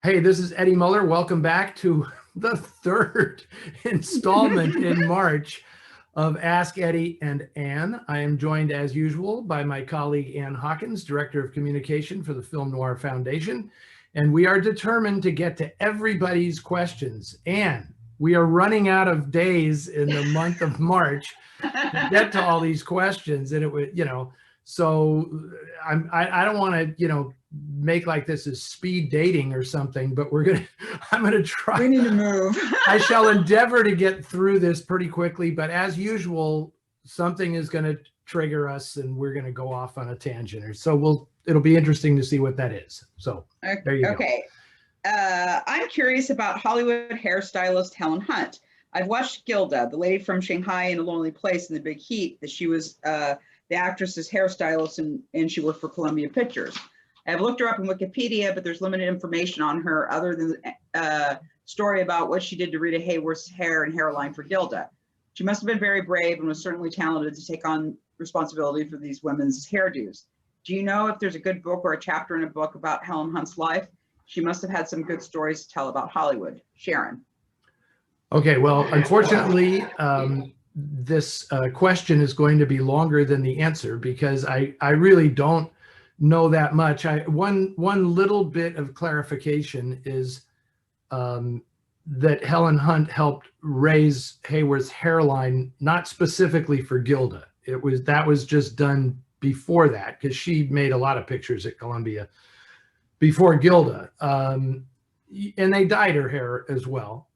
Hey, this is Eddie Muller. Welcome back to the third installment in March of Ask Eddie and Ann. I am joined as usual by my colleague Ann Hockens, Director of Communication for the Film Noir Foundation. And we are determined to get to everybody's questions. Ann, we are running out of days in the month of March to get to all these questions. And it would, so I don't want to, make like this is speed dating or something, but I'm gonna try. We need to move. I shall endeavor to get through this pretty quickly, but as usual, something is gonna trigger us and we're gonna go off on a tangent, or so it'll be interesting to see what that is. So there you go. I'm curious about Hollywood hairstylist Helen Hunt. I've watched Gilda, the lady from Shanghai in A Lonely Place in the Big Heat, that she was the actress's hairstylist and she worked for Columbia Pictures. I've looked her up in Wikipedia, but there's limited information on her other than a story about what she did to Rita Hayworth's hair and hairline for Gilda. She must have been very brave and was certainly talented to take on responsibility for these women's hairdos. Do you know if there's a good book or a chapter in a book about Helen Hunt's life? She must have had some good stories to tell about Hollywood. Sharon. Okay, well, unfortunately, this question is going to be longer than the answer because I really don't know that much. One little bit of clarification is that Helen Hunt helped raise Hayworth's hairline, not specifically for Gilda. That was just done before that because she made a lot of pictures at Columbia before Gilda, and they dyed her hair as well.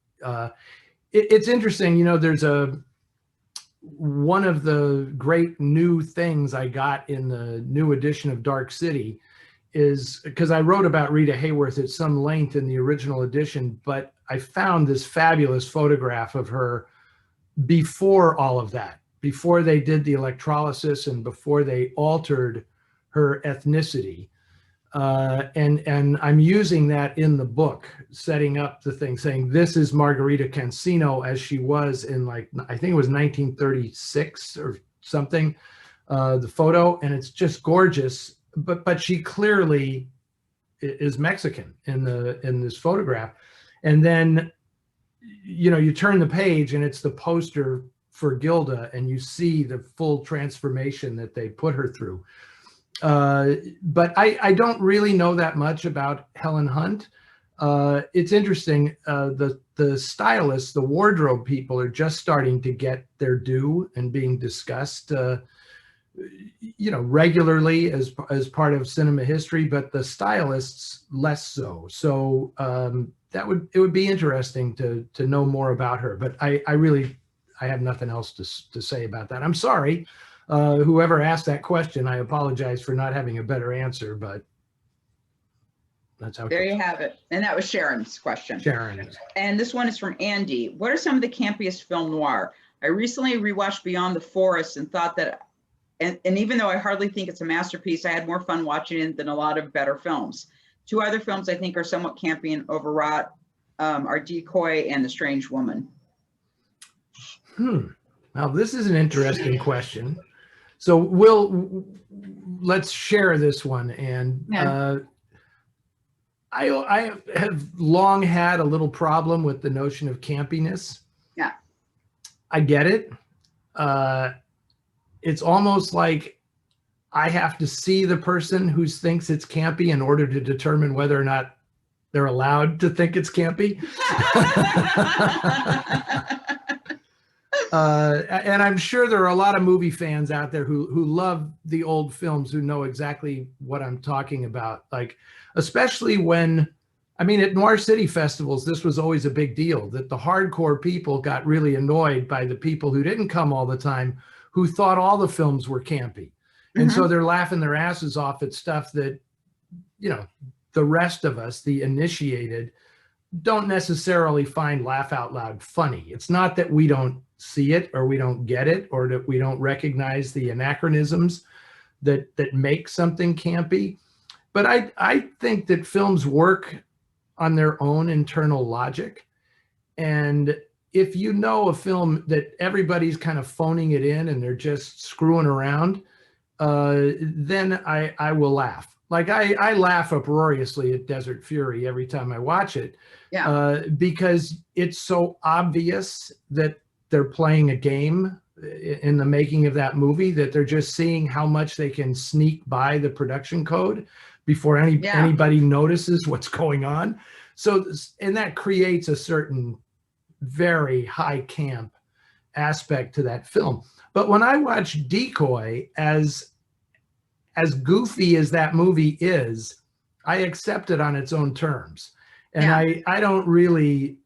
It's interesting, there's one of the great new things I got in the new edition of Dark City is because I wrote about Rita Hayworth at some length in the original edition, but I found this fabulous photograph of her before all of that, before they did the electrolysis and before they altered her ethnicity. And I'm using that in the book, setting up the thing, saying this is Margarita Cancino as she was in, like, I think it was 1936 or something, the photo, and it's just gorgeous. But she clearly is Mexican in this photograph. And then, you turn the page and it's the poster for Gilda, and you see the full transformation that they put her through. But I don't really know that much about Helen Hunt. It's interesting. The stylists, the wardrobe people are just starting to get their due and being discussed, regularly as part of cinema history, but the stylists less so. So it would be interesting to know more about her. But I have nothing else to say about that. I'm sorry. Whoever asked that question, I apologize for not having a better answer, but that's how. There you have it. And that was Sharon's question. Sharon. And this one is from Andy. What are some of the campiest film noir? I recently rewatched Beyond the Forest and thought that, and even though I hardly think it's a masterpiece, I had more fun watching it than a lot of better films. Two other films I think are somewhat campy and overwrought are Decoy and The Strange Woman. Now, this is an interesting question. So let's share this one. And I have long had a little problem with the notion of campiness. Yeah. I get it. It's almost like I have to see the person who thinks it's campy in order to determine whether or not they're allowed to think it's campy. And I'm sure there are a lot of movie fans out there who love the old films, who know exactly what I'm talking about. Like, especially at Noir City festivals, this was always a big deal, that the hardcore people got really annoyed by the people who didn't come all the time, who thought all the films were campy. And so they're laughing their asses off at stuff that, the rest of us, the initiated, don't necessarily find laugh out loud funny. It's not that we don't see it or we don't get it or that we don't recognize the anachronisms that make something campy. But I think that films work on their own internal logic. And if you know a film that everybody's kind of phoning it in and they're just screwing around, then I will laugh. Like I laugh uproariously at Desert Fury every time I watch it, because it's so obvious that they're playing a game in the making of that movie, that they're just seeing how much they can sneak by the production code before anybody notices what's going on. So, and that creates a certain very high camp aspect to that film. But when I watch Decoy, as goofy as that movie is, I accept it on its own terms. And I don't really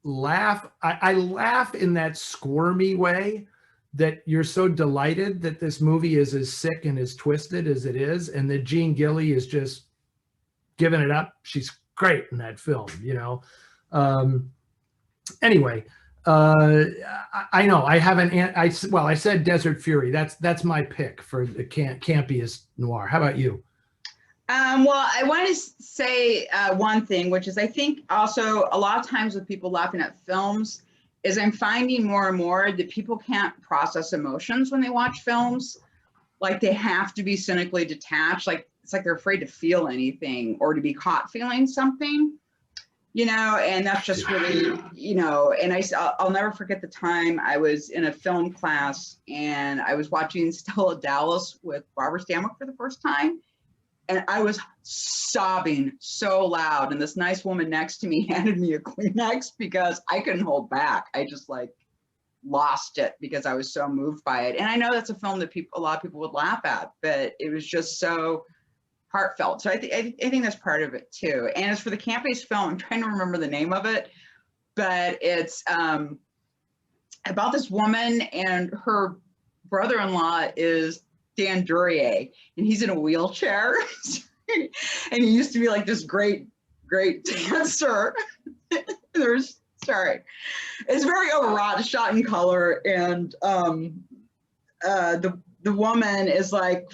laugh. I laugh in that squirmy way that you're so delighted that this movie is as sick and as twisted as it is, and that Jean Gilly is just giving it up. She's great in that film, you know. Anyway, I know I haven't. I said Desert Fury. That's my pick for the campiest noir. How about you? Well, I want to say one thing, which is I think also a lot of times with people laughing at films is I'm finding more and more that people can't process emotions when they watch films. Like they have to be cynically detached. Like it's like they're afraid to feel anything or to be caught feeling something, you know, and that's just really, you know, and I'll never forget the time I was in a film class and I was watching Stella Dallas with Barbara Stanwyck for the first time. And I was sobbing so loud. And this nice woman next to me handed me a Kleenex because I couldn't hold back. I just like lost it because I was so moved by it. And I know that's a film that a lot of people would laugh at, but it was just so heartfelt. So I think that's part of it too. And as for the camp-based film, I'm trying to remember the name of it, but it's about this woman and her brother-in-law is Dan Duryea, and he's in a wheelchair. And he used to be like this great dancer. It's very overwrought, it's shot in color, and the woman is like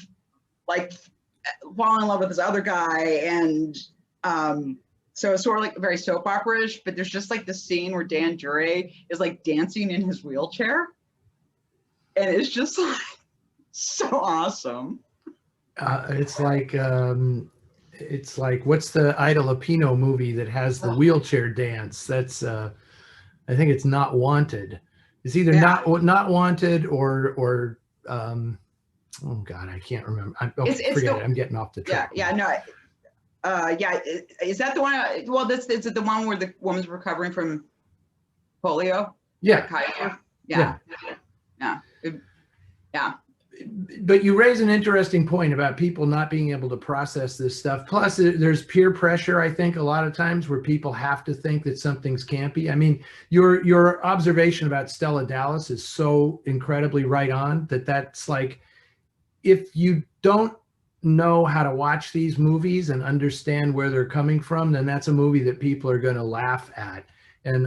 falling in love with this other guy, and so it's sort of like very soap opera-ish, but there's just like this scene where Dan Duryea is like dancing in his wheelchair, and it's just like so awesome. It's like what's the Ida Lupino movie that has the wheelchair dance? That's I think it's Not Wanted. It's either Not Wanted or oh God, I can't remember. Forget it. I'm getting off the track. Is that the one? Well, is it the one where the woman's recovering from polio? Yeah. Yeah. But you raise an interesting point about people not being able to process this stuff. Plus, there's peer pressure, I think, a lot of times where people have to think that something's campy. I mean, your observation about Stella Dallas is so incredibly right on that's like, if you don't know how to watch these movies and understand where they're coming from, then that's a movie that people are going to laugh at. And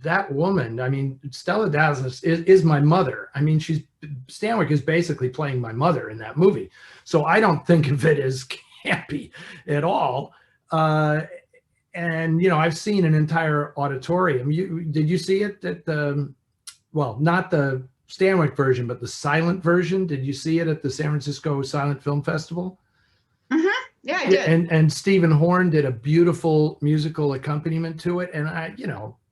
that woman, Stella Dallas is my mother. I mean, Stanwyck is basically playing my mother in that movie. So I don't think of it as campy at all. And, you know, I've seen an entire auditorium. Did you see it at not the Stanwyck version, but the silent version? Did you see it at the San Francisco Silent Film Festival? Mm-hmm. Yeah, I did. And Stephen Horn did a beautiful musical accompaniment to it. And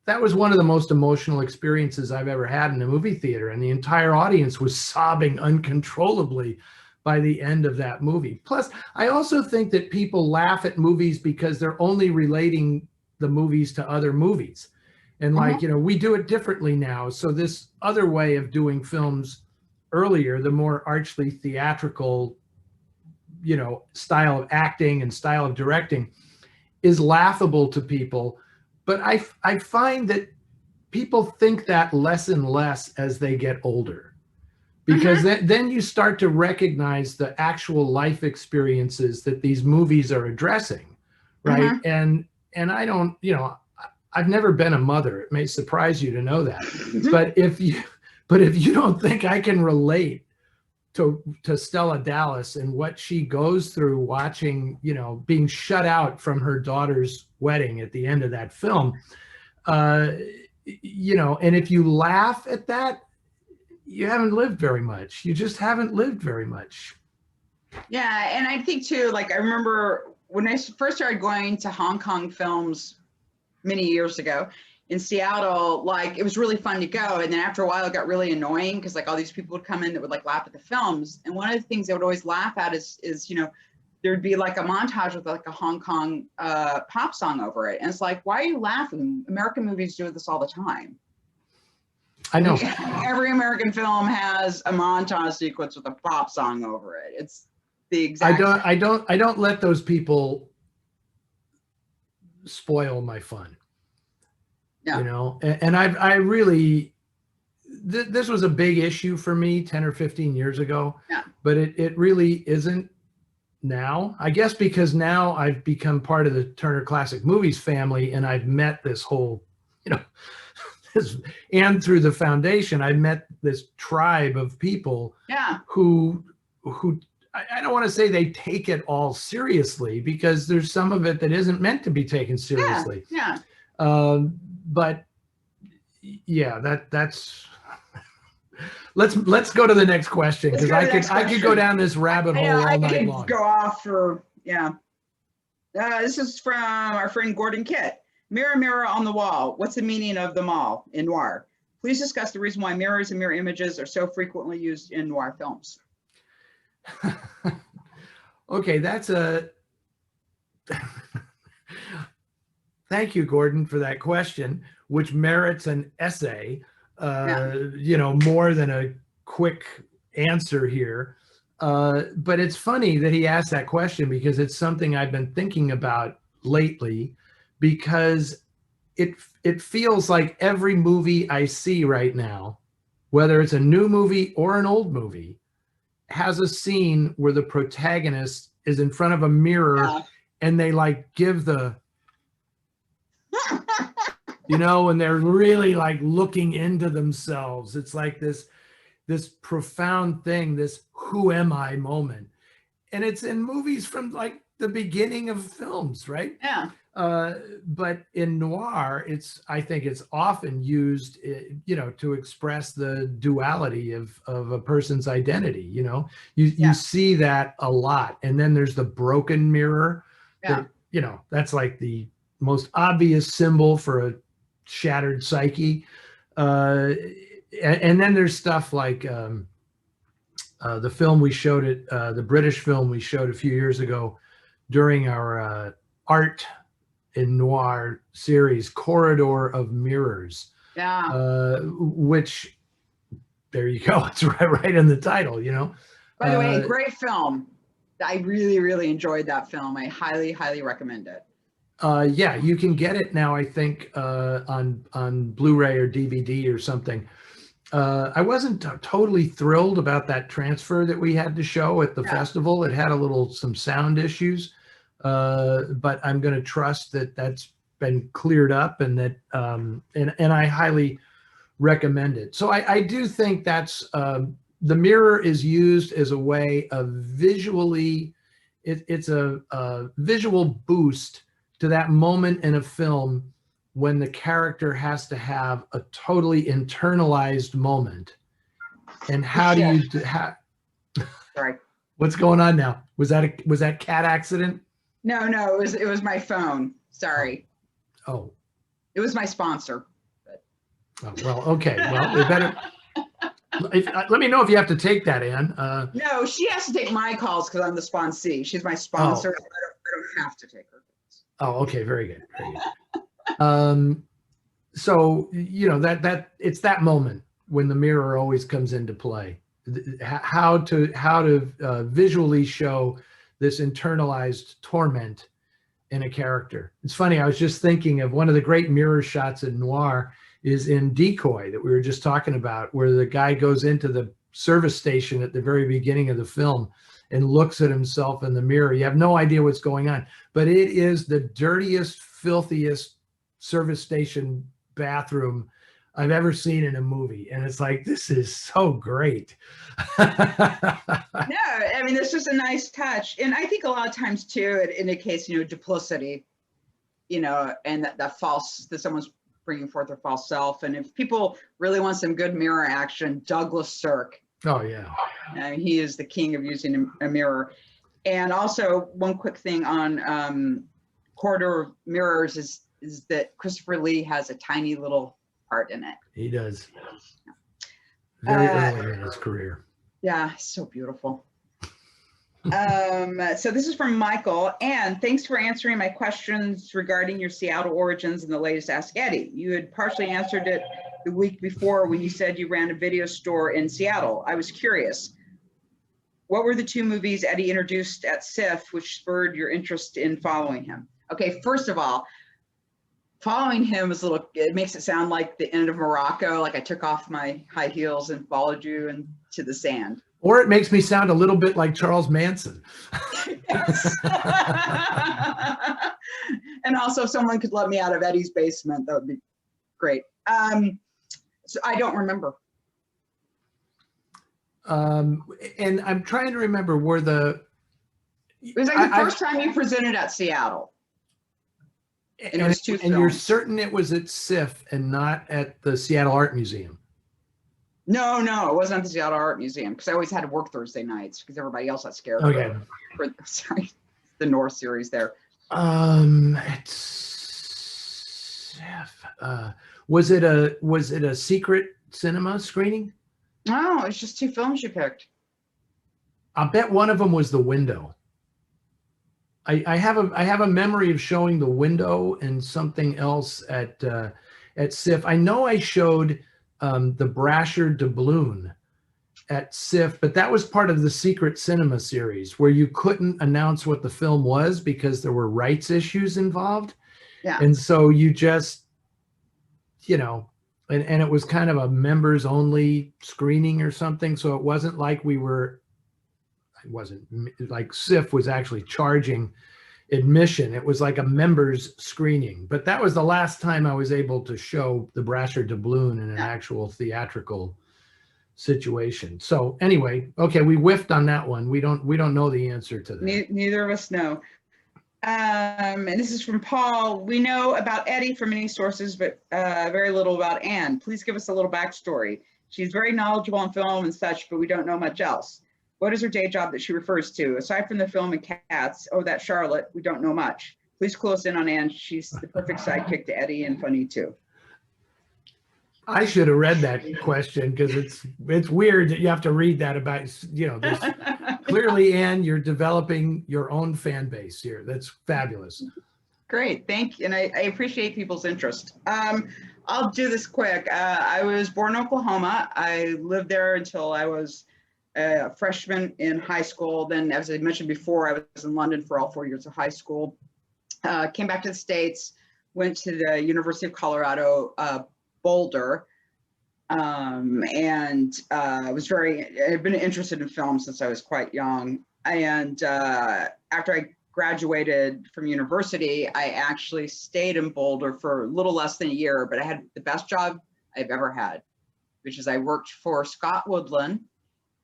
that was one of the most emotional experiences I've ever had in a movie theater. And the entire audience was sobbing uncontrollably by the end of that movie. Plus, I also think that people laugh at movies because they're only relating the movies to other movies. And we do it differently now. So this other way of doing films earlier, the more archly theatrical, style of acting and style of directing is laughable to people. But I find that people think that less and less as they get older, because then you start to recognize the actual life experiences that these movies are addressing, right? And I don't, I've never been a mother. It may surprise you to know that, but if you don't think I can relate to Stella Dallas and what she goes through watching, being shut out from her daughter's wedding at the end of that film, and if you laugh at that, you haven't lived very much. You just haven't lived very much. Yeah, and I think too, like I remember when I first started going to Hong Kong films many years ago in Seattle, like it was really fun to go. And then after a while it got really annoying because like all these people would come in that would like laugh at the films. And one of the things they would always laugh at is, you know, there'd be like a montage with like a Hong Kong pop song over it. And it's like, why are you laughing? American movies do this all the time. I know. Every American film has a montage sequence with a pop song over it. It's the exact. I don't let those people spoil my fun. Yeah. You know, and I really, this was a big issue for me 10 or 15 years ago, Yeah. but it really isn't now. I guess because now I've become part of the Turner Classic Movies family, and I've met this whole, you know, and through the foundation, I met this tribe of people Yeah. who I don't want to say they take it all seriously, because there's some of it that isn't meant to be taken seriously. Yeah. But yeah, that's let's go to the next question, because I could go down this rabbit hole all night long. Go off for this is from our friend Gordon Kitt. Mirror, mirror on the wall. What's the meaning of them all in noir? Please discuss the reason why mirrors and mirror images are so frequently used in noir films. Okay, that's a thank you, Gordon, for that question, which merits an essay, you know, more than a quick answer here. But it's funny that he asked that question, because it's something I've been thinking about lately, because it feels like every movie I see right now, whether it's a new movie or an old movie, has a scene where the protagonist is in front of a mirror and they like give the, you know, and they're really like looking into themselves. It's like this profound thing, this who am I moment. And it's in movies from like the beginning of films, right? Yeah. But in noir, I think it's often used, you know, to express the duality of a person's identity. You know, you see that a lot. And then there's the broken mirror. That, you know, that's like the most obvious symbol for a shattered psyche. And then there's stuff like the film we showed the British film we showed a few years ago during our art in noir series, Corridor of Mirrors. Which, there you go, it's right in the title, you know. By the way, great film. I really, really enjoyed that film. I highly, highly recommend it. Yeah, you can get it now, I think, on Blu-ray or DVD or something. I wasn't totally thrilled about that transfer that we had to show at the festival. It had some sound issues, but I'm going to trust that that's been cleared up, and that and I highly recommend it. So I do think that's the mirror is used as a way of visually, it's a visual boost to that moment in a film when the character has to have a totally internalized moment. And how do you Sorry. What's going on now? Was that cat accident? No, it was my phone. Sorry. Oh. It was my sponsor. But. Oh, well, okay. Well, we better let me know if you have to take that, Ann. No, she has to take my calls because I'm the sponsee. She's my sponsor. I don't have to take her calls. Oh, okay. Very good. Very good. So, you know, that it's that moment when the mirror always comes into play. How to visually show this internalized torment in a character. It's funny, I was just thinking of one of the great mirror shots in noir is in Decoy that we were just talking about, where the guy goes into the service station at the very beginning of the film and looks at himself in the mirror. You have no idea what's going on, but it is the dirtiest, filthiest service station bathroom I've ever seen in a movie. And it's like, this is so great. No, I mean, this is a nice touch. And I think a lot of times too, it indicates, you know, duplicity, you know, and that someone's bringing forth their false self. And if people really want some good mirror action, Douglas Sirk Oh yeah. He is the king of using a mirror. And also one quick thing on corridor of mirrors is that Christopher Lee has a tiny little part in it. He does. Very early in his career. Yeah, so beautiful. So this is from Michael, and thanks for answering my questions regarding your Seattle origins in the latest Ask Eddie. You had partially answered it the week before when you said you ran a video store in Seattle. I was curious, what were the 2 movies Eddie introduced at SIF which spurred your interest in following him? Okay, first of all, following him is it makes it sound like the end of Morocco, like I took off my high heels and followed you into the sand. Or it makes me sound a little bit like Charles Manson. Yes. And also if someone could let me out of Eddie's basement, that would be great. So I don't remember. And I'm trying to remember it was like the first time you presented at Seattle. And it was 2 films. And you're certain it was at SIF and not at the Seattle Art Museum? No, it wasn't at the Seattle Art Museum because I always had to work Thursday nights because everybody else got scared. Okay. Sorry, the Noir series there. It's SIF. Was it a secret cinema screening? No, it's just 2 films you picked. I'll bet one of them was The Window. I have a memory of showing The Window and something else at SIF. I know I showed the Brasher doubloon at SIF, but that was part of the secret cinema series where you couldn't announce what the film was because there were rights issues involved. Yeah. And so you just, and it was kind of a members only screening or something. So it wasn't like SIF was actually charging admission. It was like a members screening, but that was the last time I was able to show the Brasher doubloon in an actual theatrical situation. So anyway, okay, we whiffed on that one. We don't know the answer to that. Neither of us know. And this is from Paul. We know about Eddie from many sources, but very little about Anne. Please give us a little backstory. She's very knowledgeable on film and such, but we don't know much else. What is her day job that she refers to? Aside from the film and Cats, that Charlotte, we don't know much. Please close in on Anne. She's the perfect sidekick to Eddie and funny too. I should have read that question because it's weird that you have to read that about, this. Clearly, Anne, you're developing your own fan base here. That's fabulous. Great, thank you. And I appreciate people's interest. I'll do this quick. I was born in Oklahoma. I lived there until I was a freshman in high school. Then, as I mentioned before, I was in London for all 4 years of high school. Came back to the States, went to the University of Colorado, Boulder, and I've been interested in film since I was quite young. And after I graduated from university, I actually stayed in Boulder for a little less than a year, but I had the best job I've ever had, which is I worked for Scott Woodland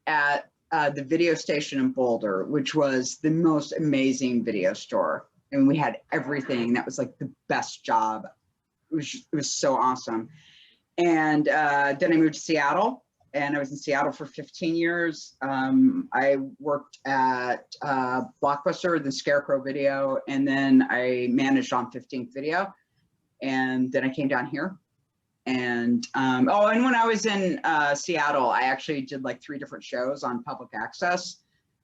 at the video station in Boulder, which was the most amazing video store. And we had everything. That was like the best job. It was so awesome. And then I moved to Seattle, and I was in Seattle for 15 years. I worked at Blockbuster, the Scarecrow Video, and then I managed on 15th Video. And then I came down here. And and when I was in Seattle, I actually did like 3 different shows on public access.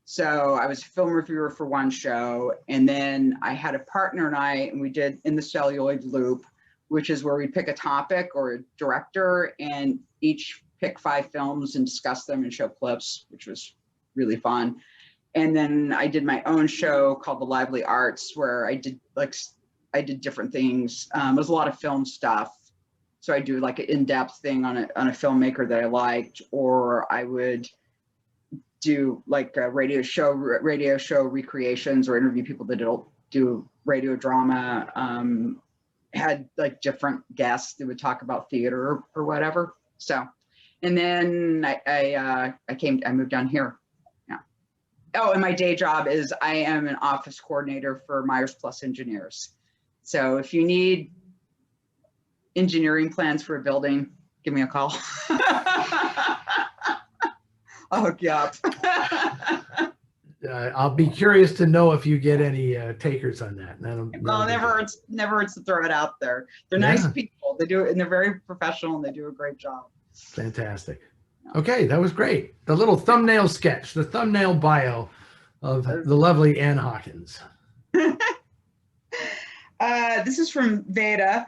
So I was a film reviewer for one show, and then I had a partner and we did In the Celluloid Loop, which is where we pick a topic or a director and each pick 5 films and discuss them and show clips, which was really fun. And then I did my own show called The Lively Arts, where I did different things. It was a lot of film stuff. So I do like an in-depth thing on a filmmaker that I liked, or I would do like a radio show recreations, or interview people that do radio drama. Had like different guests that would talk about theater or whatever. So, and then I moved down here. Yeah. Oh, and my day job is I am an office coordinator for Myers Plus Engineers. So if you need engineering plans for a building, give me a call. Oh, yeah. I'll be curious to know if you get any takers on that. Well, never hurts to throw it out there. They're nice people. They do, and they're very professional, and they do a great job. Fantastic. Okay, that was great. The little thumbnail sketch, the thumbnail bio of the lovely Ann Hockens. This is from Veda.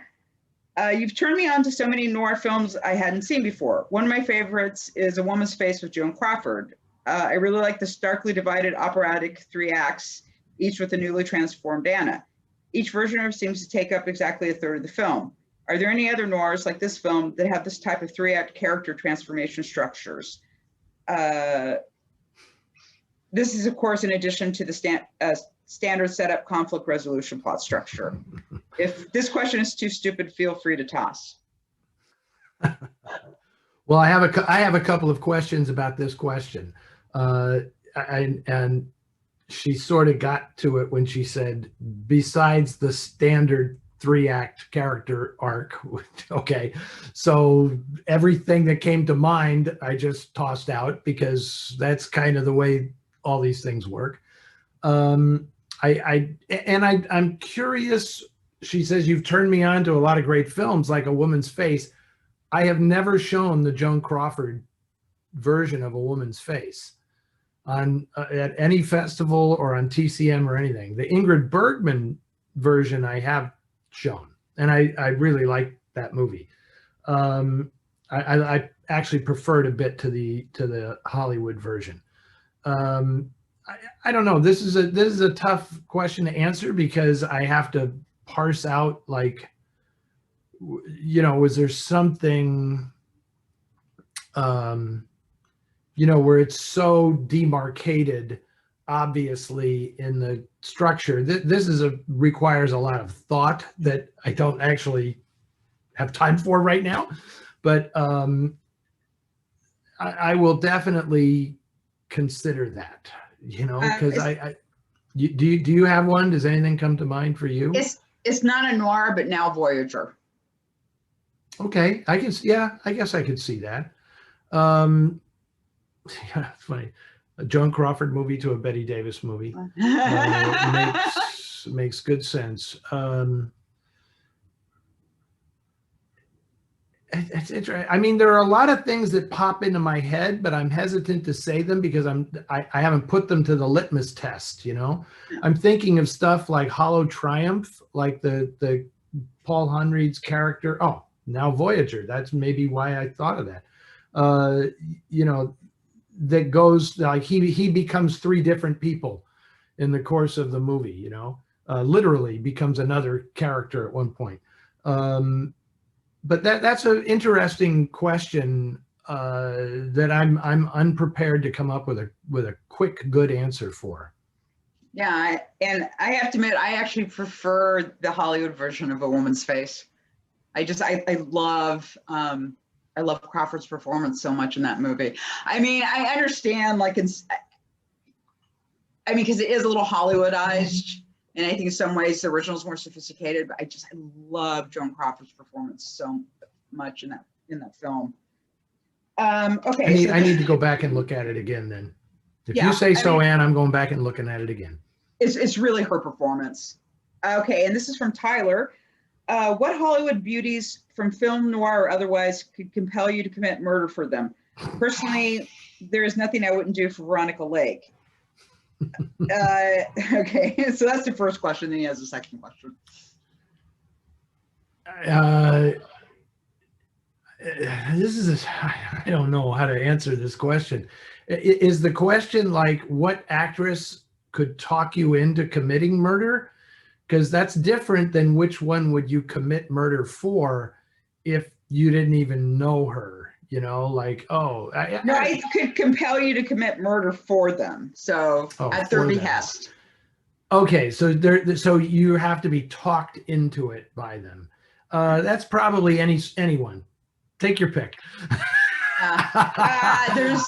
You've turned me on to so many noir films I hadn't seen before. One of my favorites is A Woman's Face with Joan Crawford. I really like the starkly divided operatic 3 acts, each with a newly transformed Anna. Each version of it seems to take up exactly a third of the film. Are there any other noirs like this film that have this type of 3-act character transformation structures? This is, of course, in addition to the standard setup conflict resolution plot structure. If this question is too stupid, feel free to toss. Well, I have a couple of questions about this question. And she sort of got to it when she said, besides the standard 3-act character arc. Okay, so everything that came to mind, I just tossed out because that's kind of the way all these things work. I'm curious. She says, you've turned me on to a lot of great films like A Woman's Face. I have never shown the Joan Crawford version of A Woman's Face on at any festival or on TCM or anything. The Ingrid Bergman version I have shown, and I really like that movie. I actually preferred a bit to the Hollywood version. I don't know. This is a tough question to answer because I have to parse out, like, was there something, where it's so demarcated, obviously, in the structure. This requires a lot of thought that I don't actually have time for right now, but I will definitely consider that, because do you have one? Does anything come to mind for you? It's not a noir, but now Voyager. Okay, I guess I could see that. Yeah, it's funny. A Joan Crawford movie to a Bette Davis movie makes good sense. It's interesting. I mean, there are a lot of things that pop into my head, but I'm hesitant to say them because I haven't put them to the litmus test. I'm thinking of stuff like Hollow Triumph, like the Paul Hunread's character. Oh, now Voyager. That's maybe why I thought of that. That goes like he becomes 3 different people in the course of the movie. Literally becomes another character at one point. But that's an interesting question that I'm unprepared to come up with a quick, good answer for. Yeah, and I have to admit, I actually prefer the Hollywood version of A Woman's Face. I love Crawford's performance so much in that movie. I mean, I understand, because it is a little Hollywoodized. And I think in some ways the original is more sophisticated, but I love Joan Crawford's performance so much in that film. Okay. I need to go back and look at it again then. If you say so, Ann, I'm going back and looking at it again. It's really her performance. Okay, and this is from Tyler. What Hollywood beauties from film, noir, or otherwise could compel you to commit murder for them? Personally, there is nothing I wouldn't do for Veronica Lake. Okay, so that's the first question. Then he has a second question. I don't know how to answer this question. Is the question like what actress could talk you into committing murder? Because that's different than which one would you commit murder for if you didn't even know her. I could compel you to commit murder for them. So at their behest. Okay, so you have to be talked into it by them. That's probably anyone. Take your pick.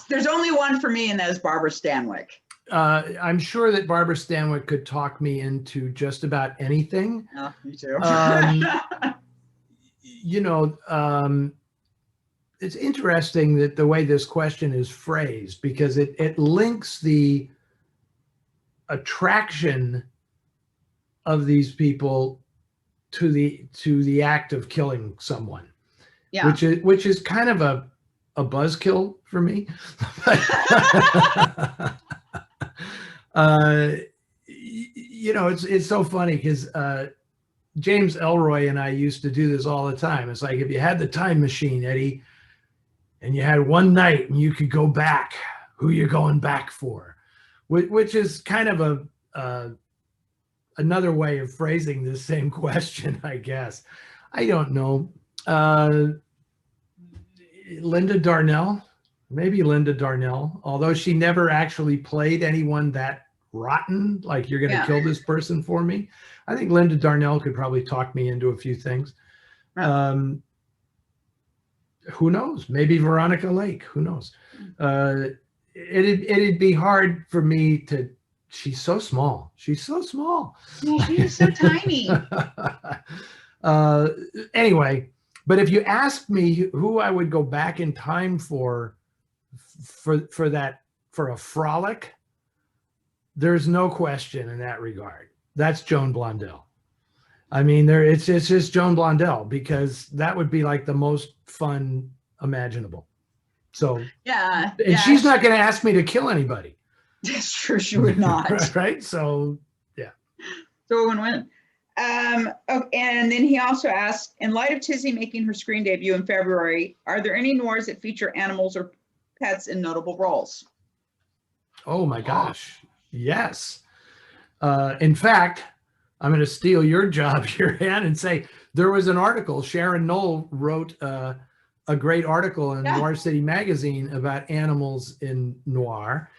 There's only one for me, and that is Barbara Stanwyck. I'm sure that Barbara Stanwyck could talk me into just about anything. Oh, me too. it's interesting that the way this question is phrased, because it links the attraction of these people to the act of killing someone, Yeah. which is kind of a buzzkill for me. You know, it's so funny because James Elroy and I used to do this all the time. It's like, if you had the time machine, Eddie, and you had one night and you could go back, who you going back for? Which is kind of another way of phrasing this same question, I guess. I don't know. Linda Darnell, maybe Linda Darnell, although she never actually played anyone that rotten, like, you're going to kill this person for me. I think Linda Darnell could probably talk me into a few things. Who knows? Maybe Veronica Lake. Who knows? It'd be hard for me to. She's so small. She's so small. Yeah, she is so tiny. Anyway, but if you ask me who I would go back in time for a frolic, there's no question in that regard. That's Joan Blondell. I mean, it's just Joan Blondell, because that would be like the most fun imaginable. So yeah, and she's not going to ask me to kill anybody. That's true. She would not. Right. So yeah. So a win-win. Oh, and then he also asked, in light of Tizzy making her screen debut in February, are there any noirs that feature animals or pets in notable roles? Oh my gosh, yes. In fact, I'm going to steal your job here, Ann, and say there was an article. Sharon Knoll wrote a great article in Noir City magazine about animals in noir.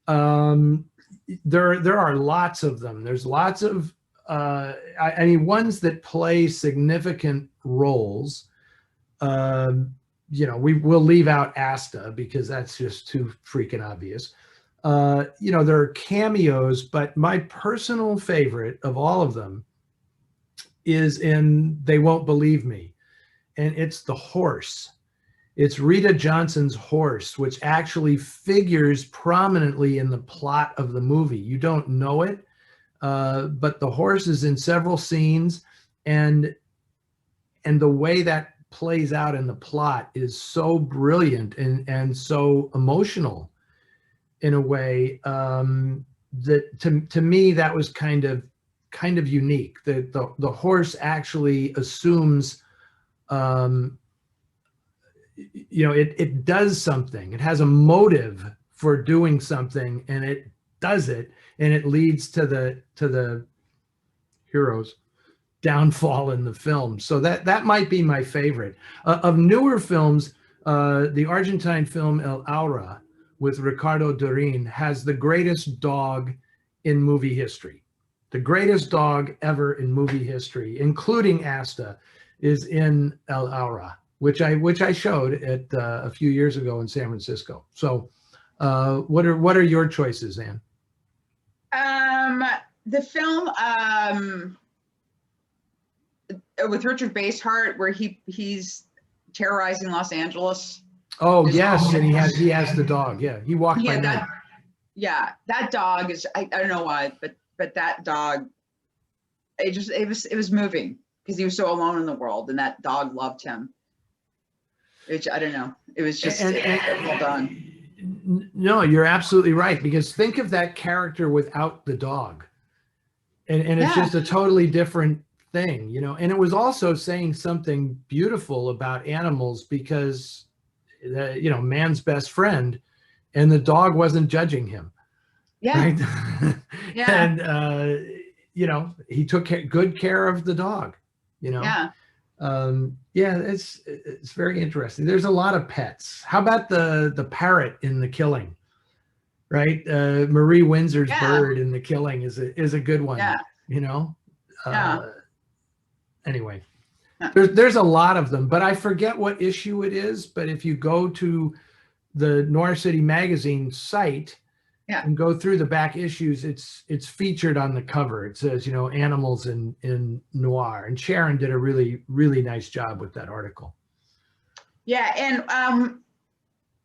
There are lots of them. There's lots of I mean, ones that play significant roles. You know, we'll leave out Asta because that's just too freaking obvious. You know, there are cameos, but my personal favorite of all of them is in They Won't Believe Me, and it's the horse. It's Rita Johnson's horse, which actually figures prominently in the plot of the movie. You don't know it, but the horse is in several scenes, and the way that plays out in the plot is so brilliant and so emotional in a way that to me that was kind of unique. The horse actually assumes you know, it does something. It has a motive for doing something, and it does it, and it leads to the hero's downfall in the film. So that might be my favorite. Of newer films, the Argentine film El Aura with Ricardo Darín has the greatest dog in movie history. The greatest dog ever in movie history, including Asta, is in El Aura, which I showed at a few years ago in San Francisco. So what are your choices, Ann? The film with Richard Basehart, where he's terrorizing Los Angeles. Oh yes, and he has the dog. Yeah, he walked by night. Yeah, that dog is, I don't know why, but that dog, it was moving because he was so alone in the world, and that dog loved him. I don't know. It was just well done. No, you're absolutely right, because think of that character without the dog, and it's just a totally different thing, you know. And it was also saying something beautiful about animals, because you know, man's best friend, and the dog wasn't judging him. Yeah. Right? Yeah. And you know, he took good care of the dog, you know. Yeah. Yeah, it's very interesting. There's a lot of pets. How about the parrot in The Killing? Right? Marie Windsor's bird in The Killing is a good one. Yeah. You know? Anyway, Yeah. there's a lot of them, but I forget what issue it is. But if you go to the Noir City magazine site and go through the back issues, it's featured on the cover. It says, you know, animals in noir, and Sharon did a really, really nice job with that article. Yeah, and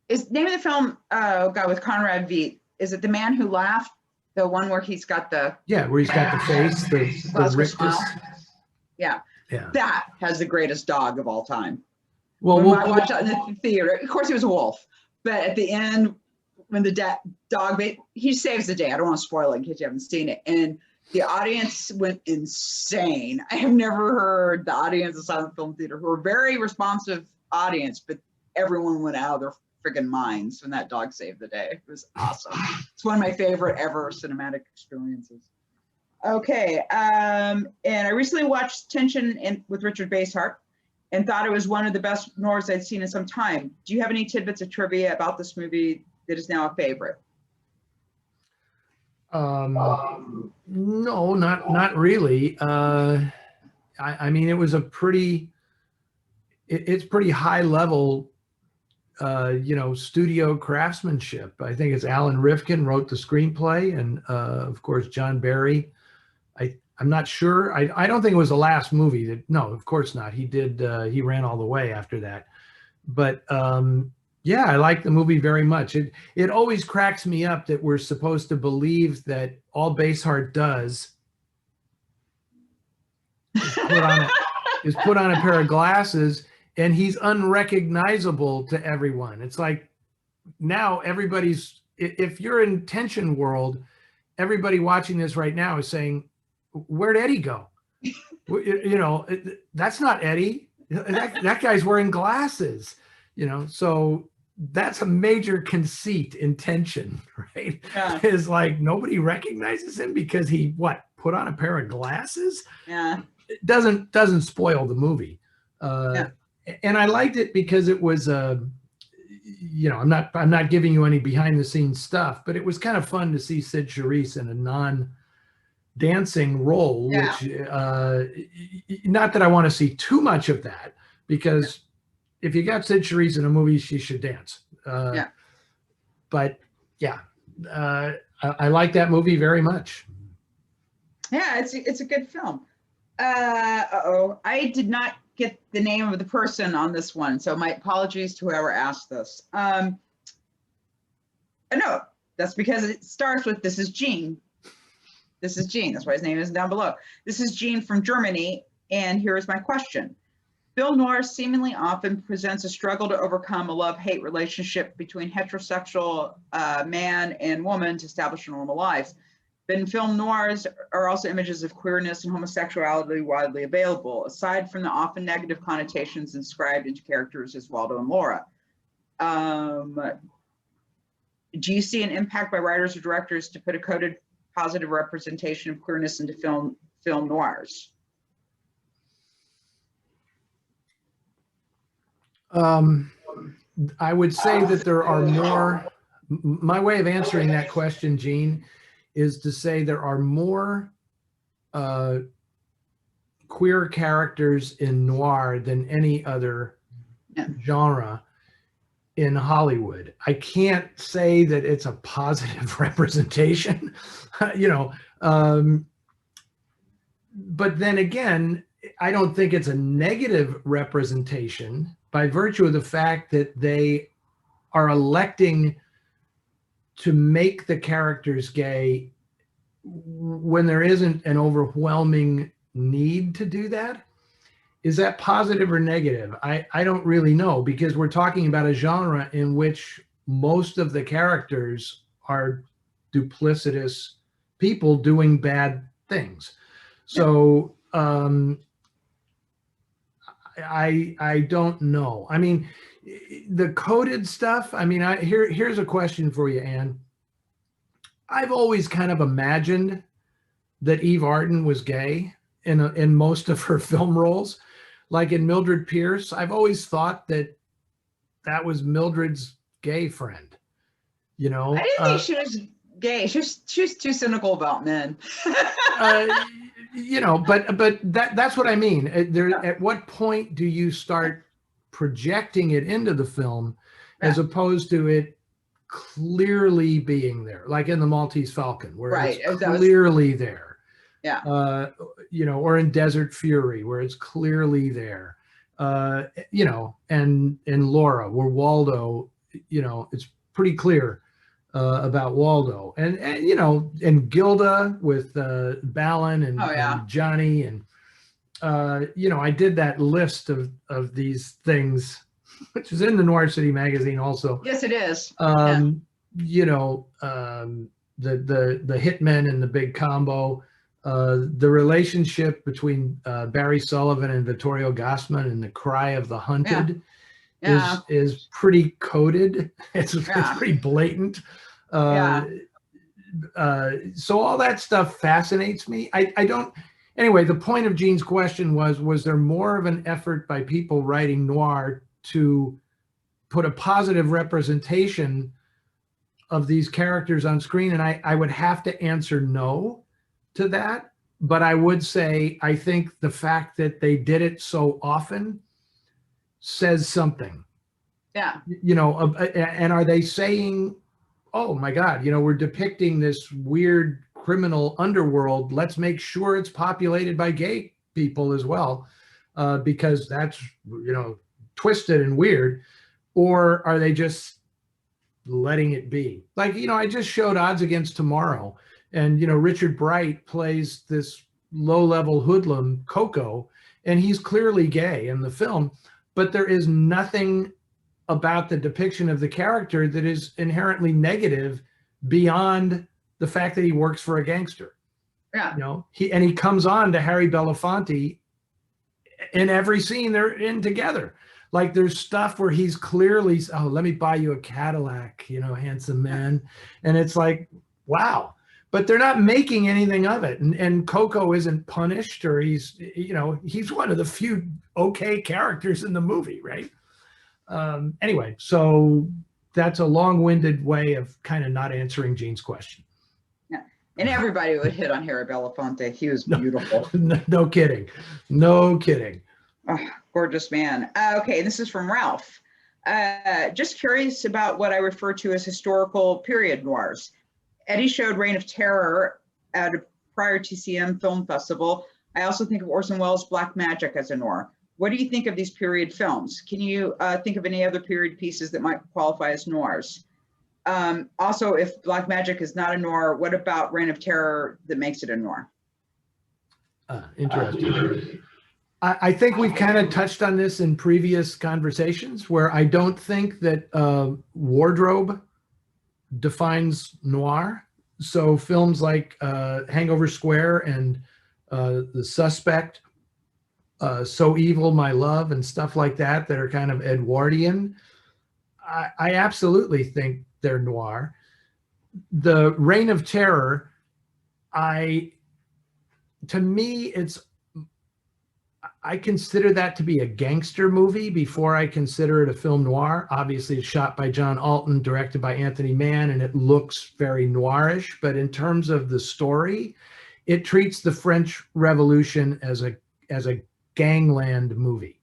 is name of the film? Oh God, with Conrad Veidt. Is it The Man Who Laughed? The one where he's got the where he's got the face, the Glasgow rictus. smile. Yeah, Yeah. that has the greatest dog of all time. Well, When I watched it in the theater, of course he was a wolf, but at the end, when the dog, he saves the day. I don't want to spoil it in case you haven't seen it. And the audience went insane. I have never heard the audience of silent film theater, who are a very responsive audience, but everyone went out of their friggin' minds when that dog saved the day. It was awesome. It's one of my favorite ever cinematic experiences. Okay, and I recently watched Tension with Richard Basehart and thought it was one of the best noirs I'd seen in some time. Do you have any tidbits of trivia about this movie that is now a favorite? No, not really. I mean, it was a pretty, it's pretty high level, studio craftsmanship. I think it's Alan Rifkin wrote the screenplay, and of course John Barry. I'm not sure. I don't think it was the last movie. No, of course not. He did. He ran all the way after that. But yeah, I like the movie very much. It always cracks me up that we're supposed to believe that all Basehart does is put on a pair of glasses, and he's unrecognizable to everyone. It's like now everybody's, if you're in Tension world, everybody watching this right now is saying, where'd Eddie go? That's not Eddie. That guy's wearing glasses, so that's a major conceit in Tension, right? Yeah. Is like nobody recognizes him because he put on a pair of glasses. Yeah. It doesn't spoil the movie. Yeah. And I liked it because it was I'm not giving you any behind the scenes stuff, but it was kind of fun to see Sid Charisse in a non-dancing role, Yeah. which not that I want to see too much of that, because if you got Sid Charisse in a movie, she should dance. Yeah. But yeah, I like that movie very much. Yeah, it's a good film. I did not get the name of the person on this one, so my apologies to whoever asked this. No, that's because it starts with "This is Gene." This is Gene. That's why his name is down below. This is Gene from Germany, and here is my question. Film noir seemingly often presents a struggle to overcome a love-hate relationship between heterosexual man and woman to establish a normal life. But in film noirs are also images of queerness and homosexuality widely available, aside from the often negative connotations inscribed into characters as Waldo and Laura. Do you see an impact by writers or directors to put a coded positive representation of queerness into film noirs? I would say that there are more. My way of answering that question, Gene, is to say there are more queer characters in noir than any other genre in Hollywood. I can't say that it's a positive representation, but then again, I don't think it's a negative representation by virtue of the fact that they are electing to make the characters gay when there isn't an overwhelming need to do that. Is that positive or negative? I don't really know, because we're talking about a genre in which most of the characters are duplicitous people doing bad things. So I don't know. I mean, the coded stuff, I mean, here's a question for you, Anne. I've always kind of imagined that Eve Arden was gay in most of her film roles. Like in Mildred Pierce, I've always thought that was Mildred's gay friend. I didn't think she was gay. She was too cynical about men. But that's what I mean. At what point do you start projecting it into the film as opposed to it clearly being there, like in The Maltese Falcon, where it's clearly there. Yeah. Or in Desert Fury, where it's clearly there. you know, and Laura, where Waldo, you know, it's pretty clear about Waldo, and you know, and Gilda with Balin Oh, yeah. and Johnny, and you know, I did that list of these things, which is in the Noir City magazine also. Yes, it is. You know, the hitmen and the big combo, the relationship between Barry Sullivan and Vittorio Gassman and the Cry of the Hunted is pretty coded. It's pretty blatant. So all that stuff fascinates me. I don't. Anyway, the point of Gene's question was there more of an effort by people writing noir to put a positive representation of these characters on screen? And I would have to answer no to that. But I would say, I think the fact that they did it so often says something. Yeah. You know, and are they saying, oh my God, you know, we're depicting this weird criminal underworld. Let's make sure it's populated by gay people as well, because that's, you know, twisted and weird. Or are they just letting it be? Like, you know, I just showed Odds Against Tomorrow, and, you know, Richard Bright plays this low-level hoodlum, Coco, and he's clearly gay in the film, but there is nothing about the depiction of the character that is inherently negative beyond the fact that he works for a gangster. Yeah. You know, he comes on to Harry Belafonte in every scene they're in together. Like, there's stuff where he's clearly, oh, let me buy you a Cadillac, you know, handsome man. And it's like, wow. But they're not making anything of it. And Coco isn't punished, or he's, you know, he's one of the few okay characters in the movie, right? Anyway, so that's a long-winded way of kind of not answering Gene's question. Yeah. And everybody would hit on Harry Belafonte. He was beautiful. No kidding. No kidding. Oh, gorgeous man. Okay, this is from Ralph. Just curious about what I refer to as historical period noirs. Eddie showed Reign of Terror at a prior TCM film festival. I also think of Orson Welles' Black Magic as a noir. What do you think of these period films? Can you think of any other period pieces that might qualify as noirs? Also, if Black Magic is not a noir, what about Reign of Terror that makes it a noir? Interesting. I think we've kind of touched on this in previous conversations, where I don't think that wardrobe defines noir. So films like Hangover Square and The Suspect, So Evil, My Love, and stuff like that are kind of Edwardian, I absolutely think they're noir. The Reign of Terror, to me, I consider that to be a gangster movie before I consider it a film noir. Obviously, it's shot by John Alton, directed by Anthony Mann, and it looks very noirish. But in terms of the story, it treats the French Revolution as a gangland movie,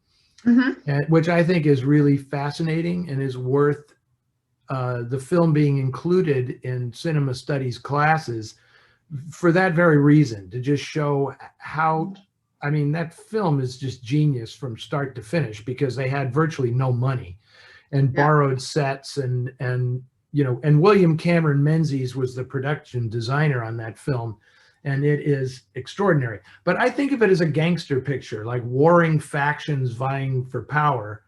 which I think is really fascinating and is worth the film being included in cinema studies classes for that very reason, to just show how. I mean, that film is just genius from start to finish, because they had virtually no money and borrowed sets, and you know, and William Cameron Menzies was the production designer on that film, and it is extraordinary. But I think of it as a gangster picture, like warring factions vying for power,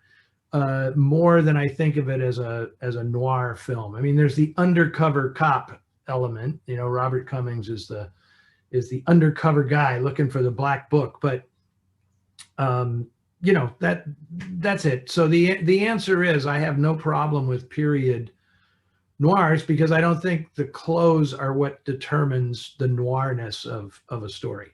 more than I think of it as a noir film. I mean, there's the undercover cop element. You know, Robert Cummings is the undercover guy looking for the black book, but you know, that's it. So the answer is, I have no problem with period noirs, because I don't think the clothes are what determines the noirness of a story.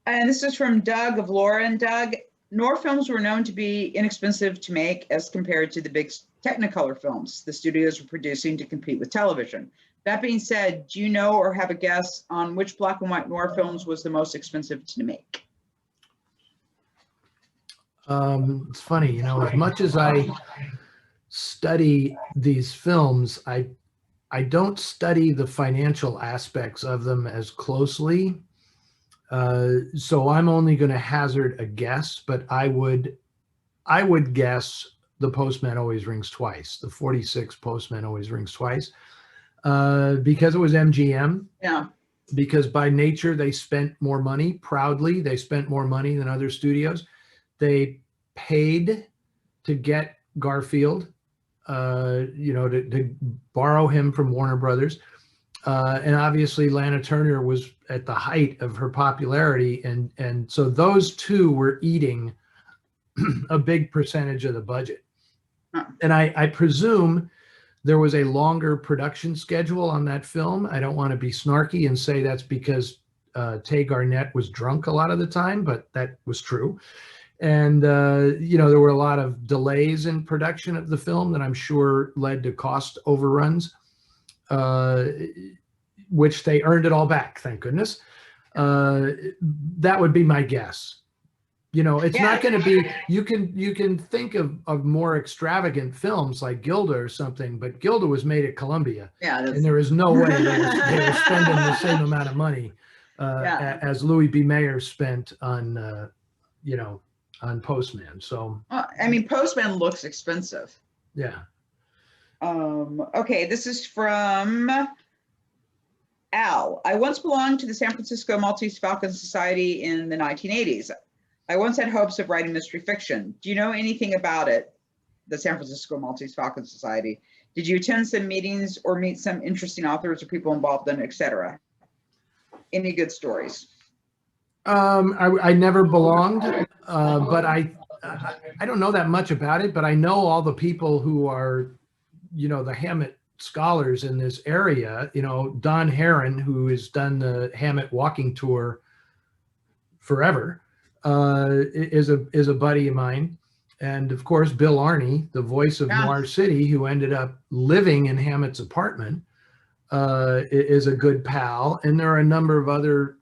And this is from Doug of Laura and Doug. Noir films were known to be inexpensive to make as compared to the big Technicolor films the studios were producing to compete with television. That being said, do you know or have a guess on which black and white noir films was the most expensive to make? It's funny, you know, as much as I study these films, I don't study the financial aspects of them as closely. So I'm only going to hazard a guess, but I would guess The Postman Always Rings Twice. The 46 Postman Always Rings Twice, because it was MGM. Yeah. Because by nature they spent more money. Proudly, they spent more money than other studios. They paid to get Garfield, to borrow him from Warner Brothers. And obviously Lana Turner was at the height of her popularity. And so those two were eating a big percentage of the budget. And I presume there was a longer production schedule on that film. I don't want to be snarky and say that's because Tay Garnett was drunk a lot of the time, but that was true. And, there were a lot of delays in production of the film that I'm sure led to cost overruns, which they earned it all back, thank goodness. That would be my guess. It's not going to be, you can think of more extravagant films like Gilda or something, but Gilda was made at Columbia. Yeah. And there is no way they were spending the same amount of money as Louis B. Mayer spent on, on Postman. So, Postman looks expensive. Yeah. Okay. This is from Al. I once belonged to the San Francisco Maltese Falcon Society in the 1980s. I once had hopes of writing mystery fiction. Do you know anything about it? The San Francisco Maltese Falcon Society. Did you attend some meetings or meet some interesting authors or people involved in it, etc.? Any good stories? I never belonged, but I don't know that much about it, but I know all the people who are, the Hammett scholars in this area. Don Heron, who has done the Hammett walking tour forever, is a buddy of mine. And of course, Bill Arney, the voice of Noir City, who ended up living in Hammett's apartment, is a good pal. And there are a number of other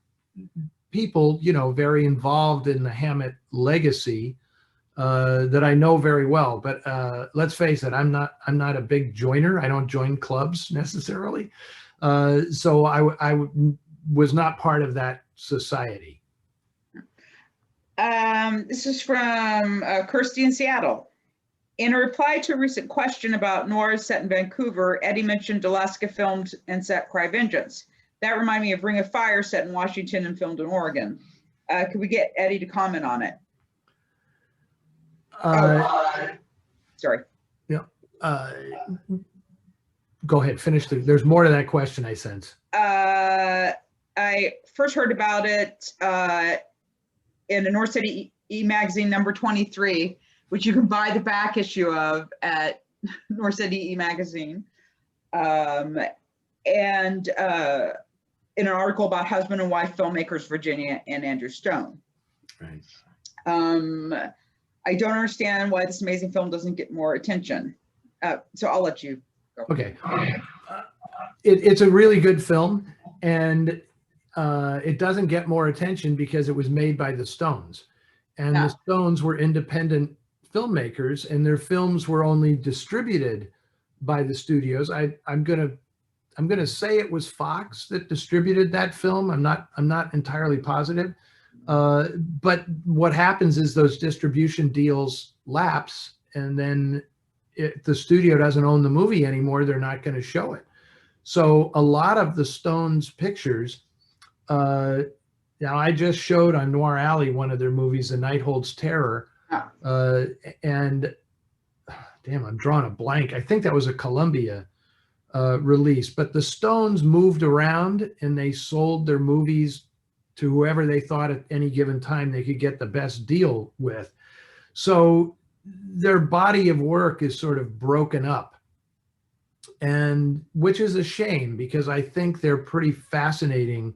people, very involved in the Hammett legacy that I know very well. But let's face it, I'm not a big joiner. I don't join clubs necessarily. So I was not part of that society. This is from Kirsty in Seattle. In a reply to a recent question about noirs set in Vancouver, Eddie mentioned Alaska filmed and set Cry Vengeance. That reminded me of Ring of Fire set in Washington and filmed in Oregon. Could we get Eddie to comment on it? Sorry. Yeah. Go ahead, finish. There's more to that question, I sense. I first heard about it in a North City E-Magazine number 23, which you can buy the back issue of at North City E-Magazine. And in an article about husband and wife filmmakers, Virginia and Andrew Stone. Right. I don't understand why this amazing film doesn't get more attention. So I'll let you go. Okay. It's a really good film, and it doesn't get more attention because it was made by the Stones, and the Stones were independent filmmakers, and their films were only distributed by the studios. I'm gonna say it was Fox that distributed that film. I'm not entirely positive, but what happens is those distribution deals lapse, and then if the studio doesn't own the movie anymore, they're not going to show it. So a lot of the Stones pictures. Now, I just showed on Noir Alley one of their movies, The Night Holds Terror, and damn, I'm drawing a blank. I think that was a Columbia release, but the Stones moved around and they sold their movies to whoever they thought at any given time they could get the best deal with. So their body of work is sort of broken up, and which is a shame because I think they're pretty fascinating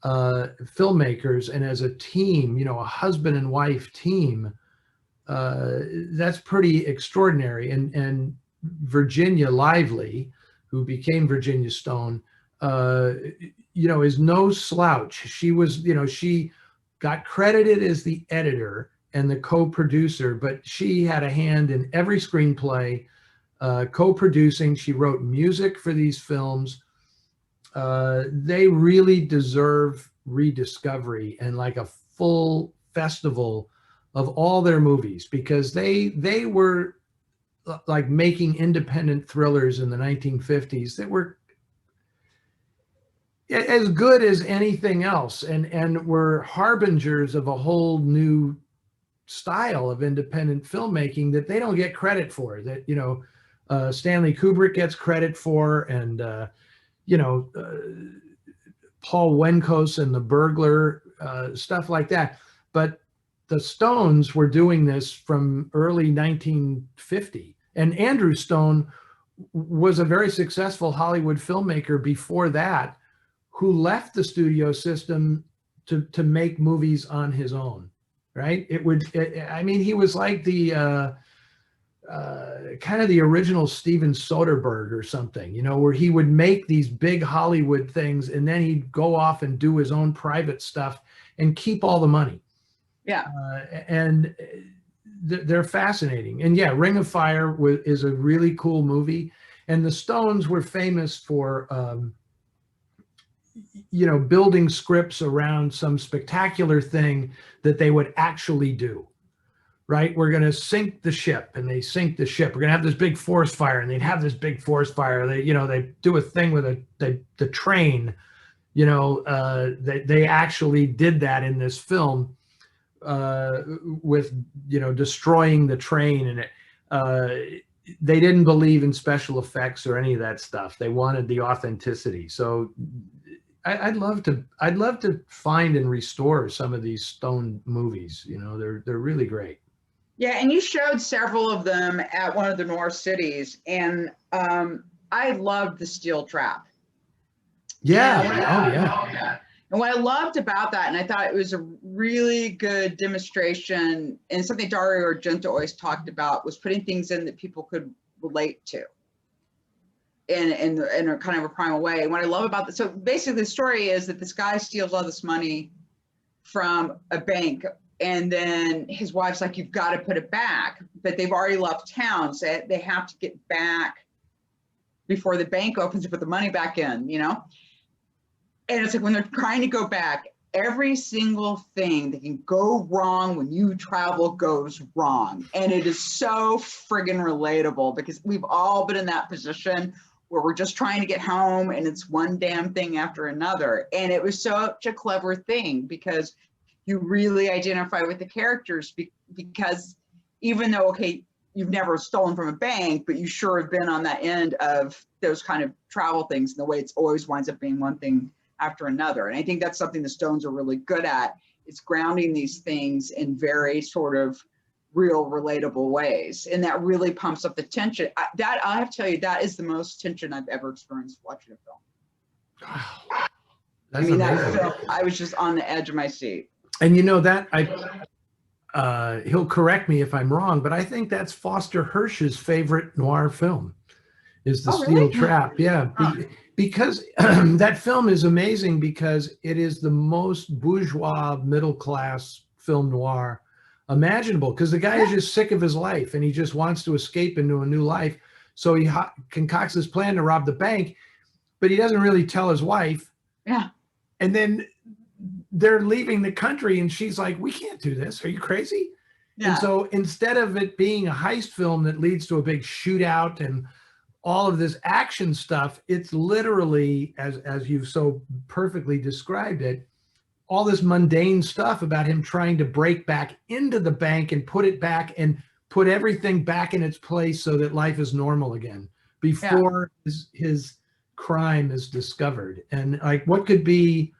filmmakers, and as a team, a husband and wife team, that's pretty extraordinary. And Virginia Lively, who became Virginia Stone, is no slouch. She was, she got credited as the editor and the co-producer, but she had a hand in every screenplay, co-producing. She wrote music for these films. They really deserve rediscovery and like a full festival of all their movies, because they were like making independent thrillers in the 1950s that were as good as anything else, and were harbingers of a whole new style of independent filmmaking that they don't get credit for, that, you know, Stanley Kubrick gets credit for, and you know, Paul Wenkos and The Burglar, stuff like that. But the Stones were doing this from early 1950, and Andrew Stone was a very successful Hollywood filmmaker before that, who left the studio system to make movies on his own, right? I mean, he was like the kind of the original Steven Soderbergh or something, you know, where he would make these big Hollywood things and then he'd go off and do his own private stuff and keep all the money. Yeah. And they're fascinating. And yeah, Ring of Fire is a really cool movie. And the Stones were famous for, you know, building scripts around some spectacular thing that they would actually do, right? We're going to sink the ship, and they sink the ship. We're going to have this big forest fire, and they'd have this big forest fire. They, you know, they do a thing with the train, you know, they actually did that in this film with, you know, destroying the train. And they didn't believe in special effects or any of that stuff. They wanted the authenticity. So I'd love to find and restore some of these Stone movies. You know, they're really great. Yeah, and you showed several of them at one of the Noir cities, and I loved the Steel Trap. Yeah. Oh yeah. And what I loved about that, and I thought it was a really good demonstration, and something Dario Argento always talked about, was putting things in that people could relate to in a kind of a primal way. And what I love about this, so basically the story is that this guy steals all this money from a bank, and then his wife's like, you've got to put it back, but they've already left town, so they have to get back before the bank opens to put the money back in, you know? And it's like, when they're trying to go back, every single thing that can go wrong when you travel goes wrong. And it is so friggin' relatable, because we've all been in that position where we're just trying to get home and it's one damn thing after another. And it was such a clever thing, because you really identify with the characters, because even though, okay, you've never stolen from a bank, but you sure have been on that end of those kind of travel things, and the way it's always winds up being one thing after another. And I think that's something the Stones are really good at, is grounding these things in very sort of real, relatable ways. And that really pumps up the tension. That, I have to tell you, that is the most tension I've ever experienced watching a film. Wow. That's I mean, amazing. that film, I was just on the edge of my seat. And you know that he'll correct me if I'm wrong, but I think that's Foster Hirsch's favorite noir film, is The Steel Really? Trap. Yeah, because that film is amazing, because it is the most bourgeois, middle class film noir imaginable, because the guy is just sick of his life and he just wants to escape into a new life. So he concocts this plan to rob the bank, but he doesn't really tell his wife. Yeah. And then they're leaving the country and she's like, we can't do this. Are you crazy? Yeah. And so instead of it being a heist film that leads to a big shootout and all of this action stuff, it's literally, as you've so perfectly described it, all this mundane stuff about him trying to break back into the bank and put it back and put everything back in its place so that life is normal again before his crime is discovered. And like, what could be,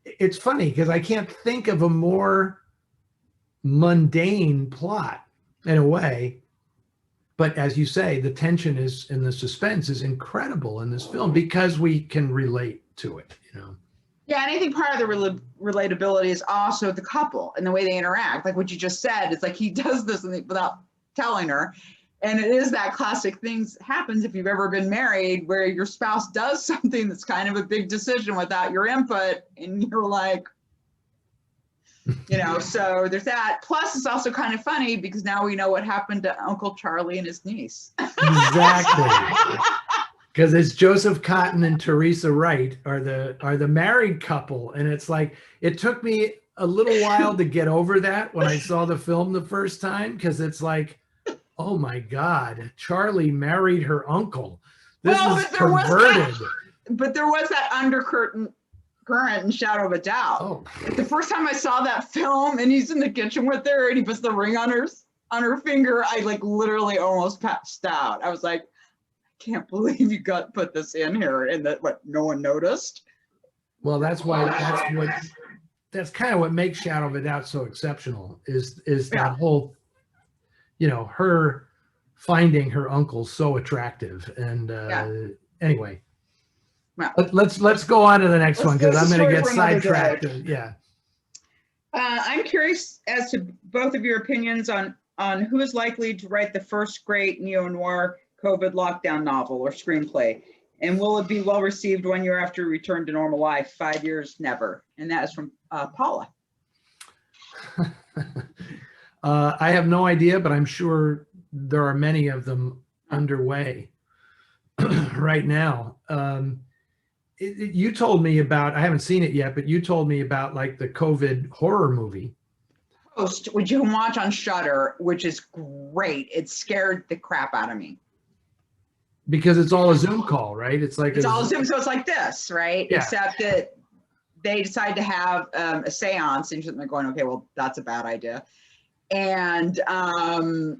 it's funny because I can't think of a more mundane plot in a way. But as you say, the tension is, and the suspense is incredible in this film because we can relate to it, you know? Yeah, and I think part of the relatability is also the couple and the way they interact. Like what you just said, it's like he does this without telling her. And it is that classic thing happens if you've ever been married, where your spouse does something that's kind of a big decision without your input. And you're like, you know, so there's that. Plus, it's also kind of funny because now we know what happened to Uncle Charlie and his niece. Exactly. because it's Joseph Cotton and Teresa Wright are the married couple, and it's like it took me a little while to get over that when I saw the film the first time, because it's like, oh my God, Charlie married her uncle. This is perverted. But there was that current in Shadow of a Doubt. Oh. The first time I saw that film, and he's in the kitchen with her, and he puts the ring on her finger, I like literally almost passed out. I was like, I can't believe you put this in here, and that no one noticed. Well, that's kind of what makes Shadow of a Doubt so exceptional is that whole, her finding her uncle so attractive. And anyway, let's go on to the next one, because I'm going to get sidetracked. Yeah. I'm curious as to both of your opinions on who is likely to write the first great neo-noir COVID lockdown novel or screenplay. And will it be well received 1 year after return to normal life? 5 years, never. And that is from Paula. I have no idea, but I'm sure there are many of them underway right now. You told me about, I haven't seen it yet, but you told me about like the COVID horror movie. Post, which you can watch on Shudder, which is great. It scared the crap out of me. Because it's all a Zoom call, right? It's all Zoom, so it's like this, right? Yeah. Except that they decide to have a seance, and they're going, okay, well, that's a bad idea. And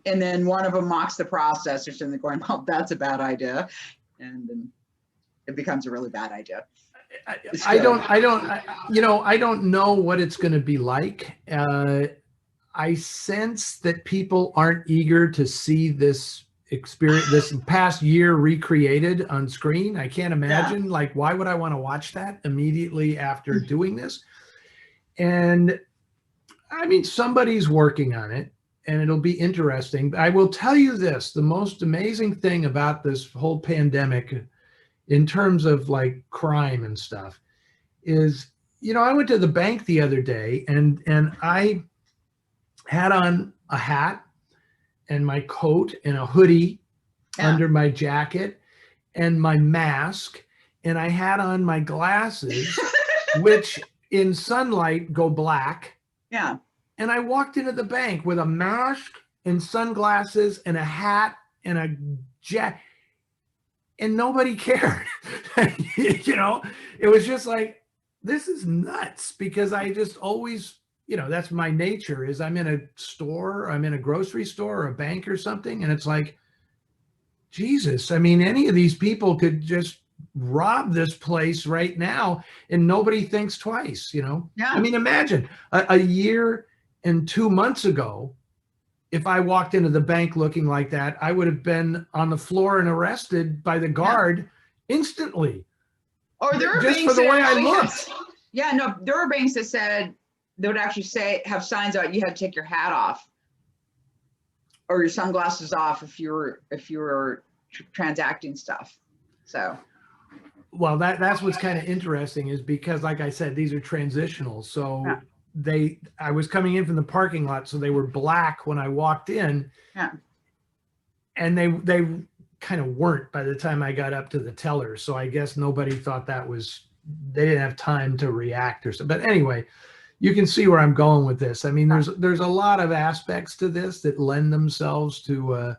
then one of them mocks the process, and they're going, well, that's a bad idea. And then it becomes a really bad idea. I don't know what it's going to be like. I sense that people aren't eager to see this experience, this past year recreated on screen. I can't imagine, like, why would I want to watch that immediately after doing this? And I mean, somebody's working on it, and it'll be interesting. I will tell you this, the most amazing thing about this whole pandemic in terms of like crime and stuff is, I went to the bank the other day, and I had on a hat and my coat and a hoodie under my jacket and my mask, and I had on my glasses, which in sunlight go black. Yeah. And I walked into the bank with a mask and sunglasses and a hat and a jacket, and nobody cared. It was just like, this is nuts, because I just always, that's my nature, is I'm in a store, I'm in a grocery store or a bank or something, and it's like, Jesus, I mean, any of these people could just rob this place right now and nobody thinks twice, Yeah. I mean, imagine a year and 2 months ago, if I walked into the bank looking like that, I would have been on the floor and arrested by the guard instantly. Or there are just banks for the way I looked. Yeah, no, there are banks that said they would actually have signs out, you had to take your hat off or your sunglasses off if you were transacting stuff. So. Well, that's what's kind of interesting, is because, like I said, these are transitional. So I was coming in from the parking lot, so they were black when I walked in. Yeah. And they kind of weren't by the time I got up to the teller. So I guess nobody thought they didn't have time to react or something. But anyway, you can see where I'm going with this. I mean, there's a lot of aspects to this that lend themselves to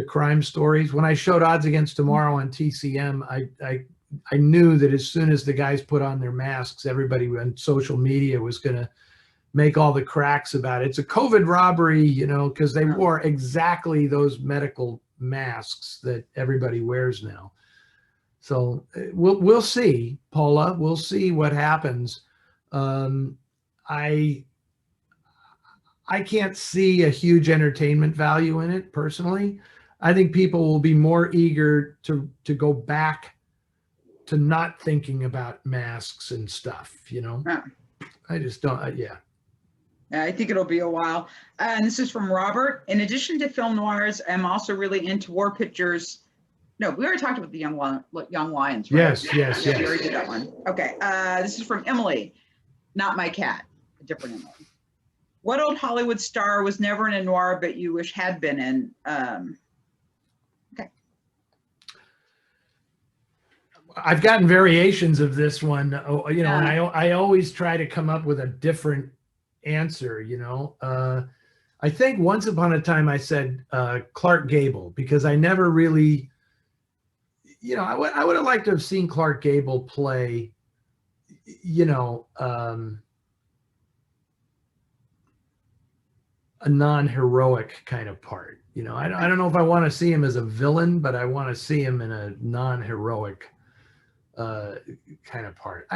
crime stories. When I showed Odds Against Tomorrow on TCM, I knew that as soon as the guys put on their masks, everybody on social media was going to make all the cracks about it. It's a COVID robbery, because they wore exactly those medical masks that everybody wears now. So we'll see, Paula. We'll see what happens. I can't see a huge entertainment value in it personally. I think people will be more eager to go back to not thinking about masks and stuff, I just don't, yeah. I think it'll be a while. And this is from Robert. In addition to film noirs, I'm also really into war pictures. No, we already talked about the Young Lions, right? Yes. We already did that one. Okay, this is from Emily, not my cat, a different Emily. What old Hollywood star was never in a noir but you wish had been in? Okay. I've gotten variations of this one, you know, and Yeah. I always try to come up with a different answer, you know. I think once upon a time I said Clark Gable because I never really, you know, I would have liked to have seen Clark Gable play, you know, a non-heroic kind of part. You know, I don't know if I want to see him as a villain, but I want to see him in a non-heroic kind of part.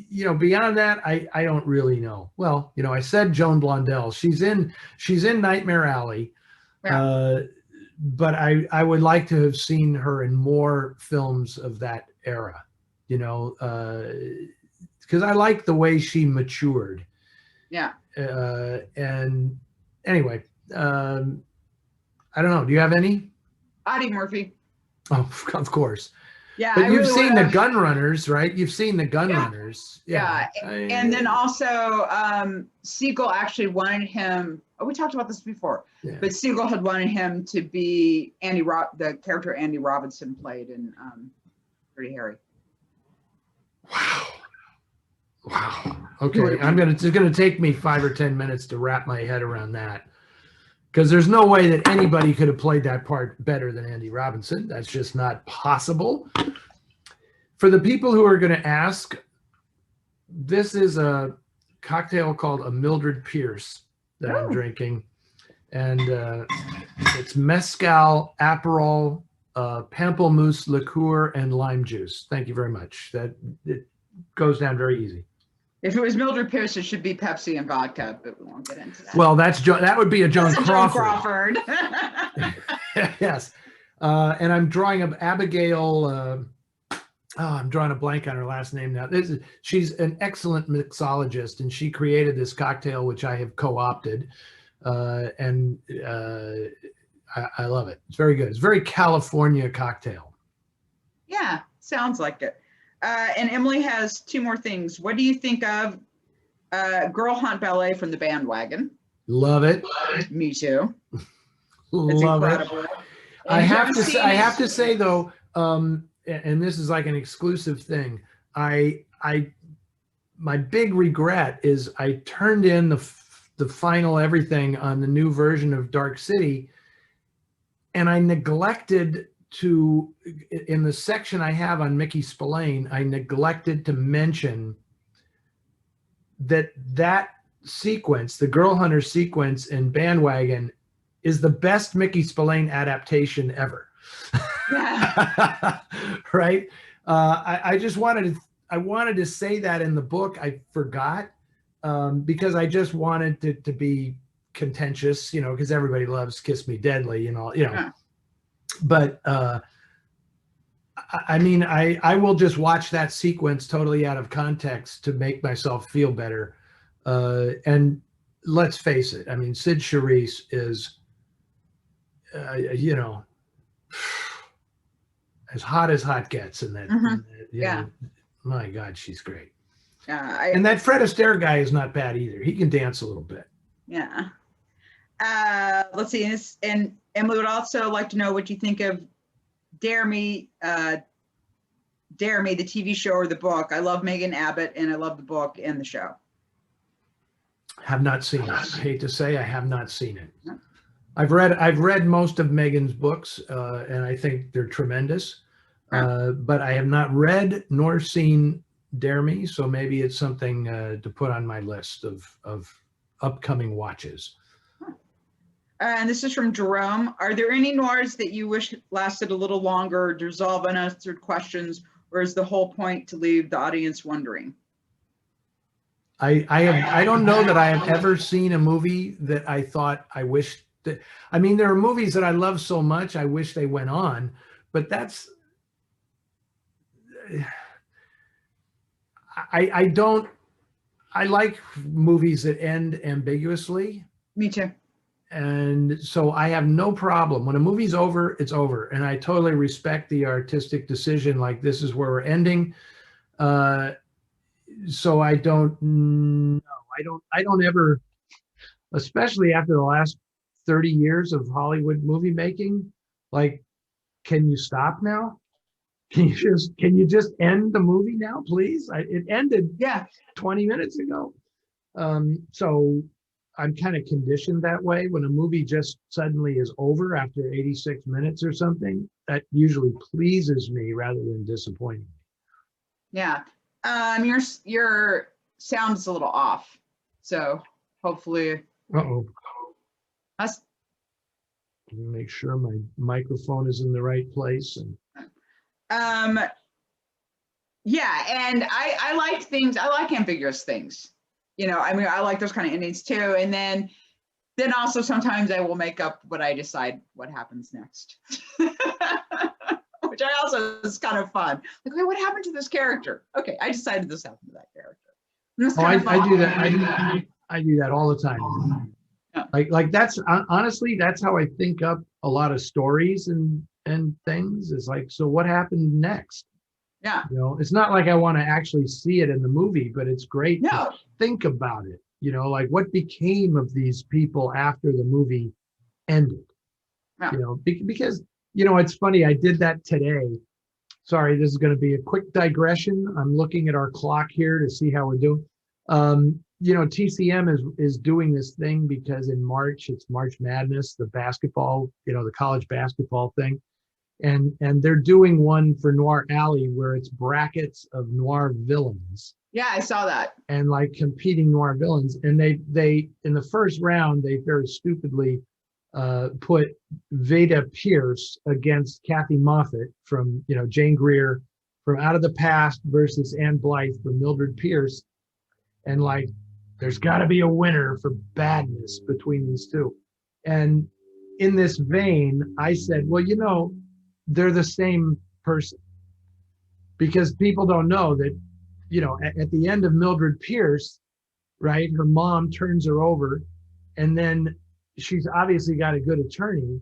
You know, beyond that, I don't really know. Well, you know, I said Joan Blondell. She's in Nightmare Alley. Yeah. But I would like to have seen her in more films of that era, you know, because I like the way she matured. Yeah. And anyway, I don't know. Do you have any? Audie Murphy. Oh, of course. Yeah. But I you've really seen the would've- Gun Runners, right? You've seen the Gun Yeah. Runners. Yeah. And then also Siegel actually wanted him. Oh, we talked about this before, yeah. but Siegel had wanted him to be the character Andy Robinson played in Pretty Harry. Wow. Okay. It's gonna take me 5 or 10 minutes to wrap my head around that. Because there's no way that anybody could have played that part better than Andy Robinson. That's just not possible. For the people who are going to ask, this is a cocktail called a Mildred Pierce that I'm drinking. And it's mezcal, Aperol, pamplemousse liqueur, and lime juice. Thank you very much. It goes down very easy. If it was Mildred Pierce, it should be Pepsi and vodka, but we won't get into that. Well, that would be a Joan Crawford. Yes. And I'm drawing up Abigail. I'm drawing a blank on her last name now. She's an excellent mixologist, and she created this cocktail, which I have co-opted. And I love it. It's very good. It's a very California cocktail. Yeah, sounds like it. And Emily has 2 more things. What do you think of Girl Hunt Ballet from the Bandwagon? Love it. Me too. It's Love incredible. it. And I have to say though, and this is like an exclusive thing. My big regret is I turned in the final everything on the new version of Dark City, and I neglected to, in the section I have on Mickey Spillane, I neglected to mention that sequence, the Girl Hunter sequence in Bandwagon, is the best Mickey Spillane adaptation ever. Yeah. Right? I just wanted to say that in the book. I forgot because I just wanted to be contentious, you know, because everybody loves Kiss Me Deadly and all, you know. Yeah. But I mean, I will just watch that sequence totally out of context to make myself feel better. And let's face it, I mean, Sid Charisse is, you know, as hot gets in that. Yeah. Know, my God, she's great. Yeah. And that Fred Astaire guy is not bad either. He can dance a little bit. Yeah. Let's see. And Emily would also like to know what you think of Dare Me, the TV show or the book. I love Megan Abbott, and I love the book and the show. Have not seen it. I hate to say, I have not seen it. No. I've read most of Megan's books, and I think they're tremendous. But I have not read nor seen Dare Me, so maybe it's something to put on my list of upcoming watches. And this is from Jerome. Are there any noirs that you wish lasted a little longer to resolve unanswered questions, or is the whole point to leave the audience wondering? I don't know that I have ever seen a movie that I thought I wished that. I mean, there are movies that I love so much I wish they went on, but that's I like movies that end ambiguously. Me too. And so I have no problem when a movie's over, it's over. And I totally respect the artistic decision. Like, this is where we're ending. So I don't ever, especially after the last 30 years of Hollywood movie making, like, can you stop now? can you just end the movie now, please? It ended Yeah. 20 minutes ago. So I'm kind of conditioned that way. When a movie just suddenly is over after 86 minutes or something, that usually pleases me rather than disappointing me. Yeah. Your sound's a little off. So hopefully Uh-oh. us. Make sure my microphone is in the right place. And Yeah, and I like things, I like ambiguous things. You know, I mean, I like those kind of endings too. And then also sometimes I will make up what I decide what happens next. Which I also is kind of fun. Like, okay, what happened to this character? Okay, I decided this happened to that character. I do that. I do that all the time. Yeah. Like that's honestly, that's how I think up a lot of stories and things. Is like, so what happened next? Yeah. You know, it's not like I want to actually see it in the movie, but it's great No. to think about it. You know, like what became of these people after the movie ended? Yeah. You know, because, you know, it's funny. I did that today. Sorry, this is going to be a quick digression. I'm looking at our clock here to see how we're doing. You know, TCM is doing this thing because in March, it's March Madness, the basketball, you know, the college basketball thing. And they're doing one for Noir Alley where it's brackets of noir villains. Yeah, I saw that. And like competing noir villains. And they in the first round, they very stupidly put Veda Pierce against Kathy Moffat from, you know, Jane Greer from Out of the Past versus Anne Blythe from Mildred Pierce. And like, there's got to be a winner for badness between these two. And in this vein, I said, well, you know, they're the same person, because people don't know that, you know, at the end of Mildred Pierce, right, her mom turns her over, and then she's obviously got a good attorney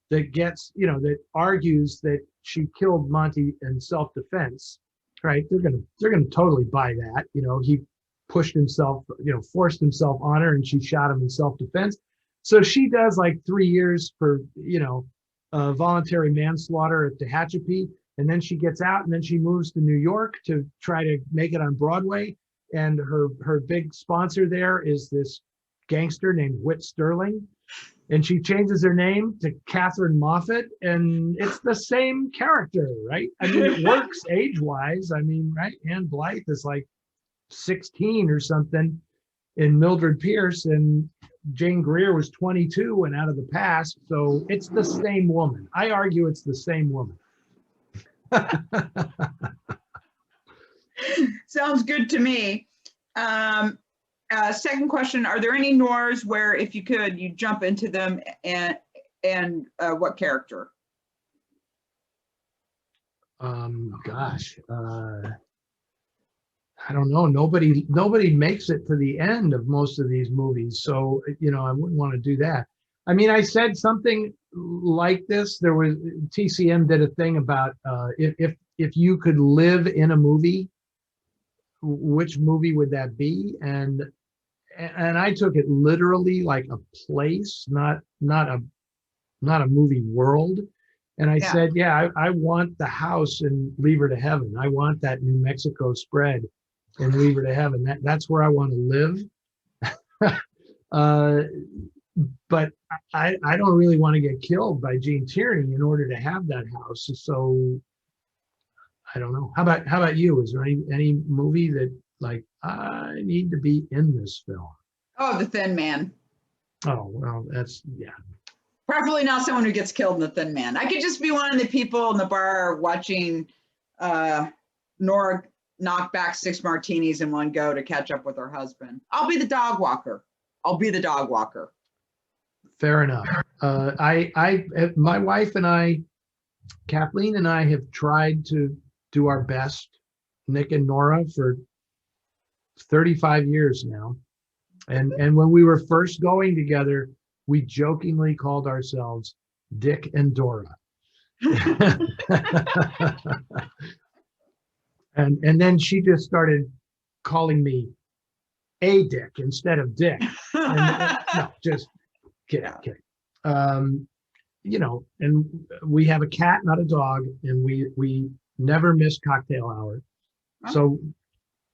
that gets, you know, that argues that she killed Monty in self-defense, right? They're gonna totally buy that. You know, he pushed himself, you know, forced himself on her and she shot him in self-defense. So she does like 3 years for, you know, voluntary manslaughter at Tehachapi, and then she gets out and then she moves to New York to try to make it on Broadway. And her big sponsor there is this gangster named Whit Sterling, and she changes her name to Catherine Moffat, and it's the same character, right? I mean, it works age-wise. I mean, right? Anne Blythe is like 16 or something in Mildred Pierce, and Jane Greer was 22 and Out of the Past. So it's the same woman. I argue it's the same woman. Sounds good to me. Second question, are there any noirs where if you could, you jump into them, and what character? Gosh, I don't know. Nobody makes it to the end of most of these movies. So, you know, I wouldn't want to do that. I mean, I said something like this. There was, TCM did a thing about if you could live in a movie, which movie would that be? And I took it literally, like a place, not a movie world. And I said, yeah, I want the house in Leave Her to Heaven. I want that New Mexico spread in Leave Her to Heaven. That's where I want to live. But I don't really want to get killed by Gene Tierney in order to have that house. So I don't know. How about you? Is there any movie that, like, I need to be in this film? Oh, The Thin Man. Oh, well, that's, yeah. Preferably not someone who gets killed in The Thin Man. I could just be one of the people in the bar watching Nora knock back 6 martinis in one go to catch up with her husband. I'll be the dog walker. Fair enough. My wife and I, Kathleen and I, have tried to do our best, Nick and Nora, for 35 years now. And when we were first going together, we jokingly called ourselves Dick and Dora. and then she just started calling me a Dick instead of Dick. No, just kidding. You know, and we have a cat, not a dog, and we never missed cocktail hour. Oh.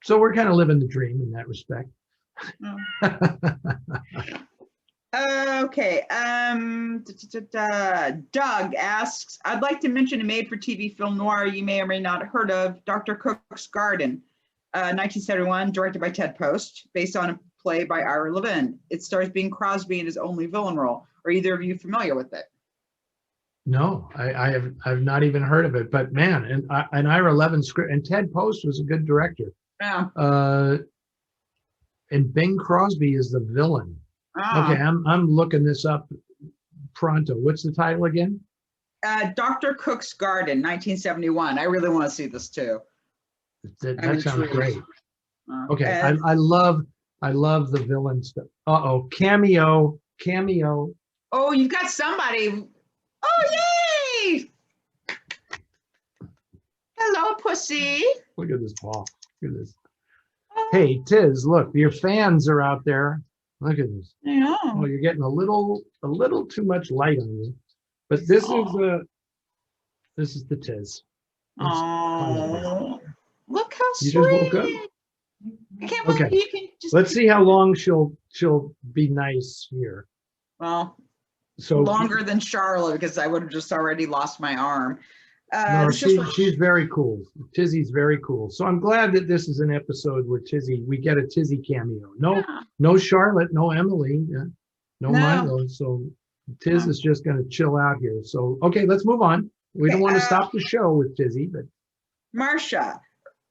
So we're kind of living the dream in that respect. Okay. Doug asks, I'd like to mention a made-for-TV film noir you may or may not have heard of, Dr. Cook's Garden, 1971, directed by Ted Post, based on a play by Ira Levin. It stars Bing Crosby in his only villain role. Are either of you familiar with it? No, I've not even heard of it. But man, and Ira Levin script, and Ted Post was a good director. Yeah. And Bing Crosby is the villain. Okay, I'm looking this up pronto. What's the title again? Dr. Cook's Garden, 1971. I really want to see this too. That sounds great. Okay, I love the villain stuff. Cameo. Oh, you've got somebody. Oh, yay! Hello, pussy. Look at this ball. Look at this. Hey, Tiz, look, your fans are out there. Look at this. I know. Oh, you're getting a little too much light on you. But this is the Tiz. Oh, look how you sweet. just woke up? I can't believe you can just. Let's see how long she'll be nice here. Well, so longer than Charlotte, because I would have just already lost my arm. No, she's very cool. Tizzy's very cool. So I'm glad that this is an episode where we get a Tizzy cameo. No Charlotte, no Emily, no Milo. So Tiz is just going to chill out here. So, okay, let's move on. We don't want to stop the show with Tizzy, but. Marcia,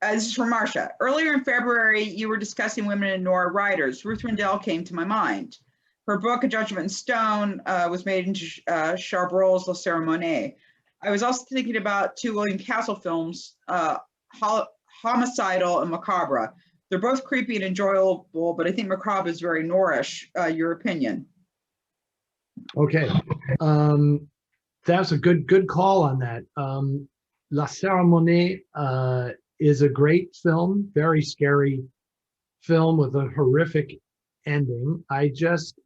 this is from Marcia. Earlier in February, you were discussing women in noir writers. Ruth Rendell came to my mind. Her book, A Judgment in Stone, was made into Charbonneau's La Cérémonie. I was also thinking about two William Castle films, Homicidal and Macabre. They're both creepy and enjoyable, but I think Macabre is very Noirish. Your opinion? Okay, that's a good call on that. La Cérémonie is a great film, very scary film with a horrific ending. I just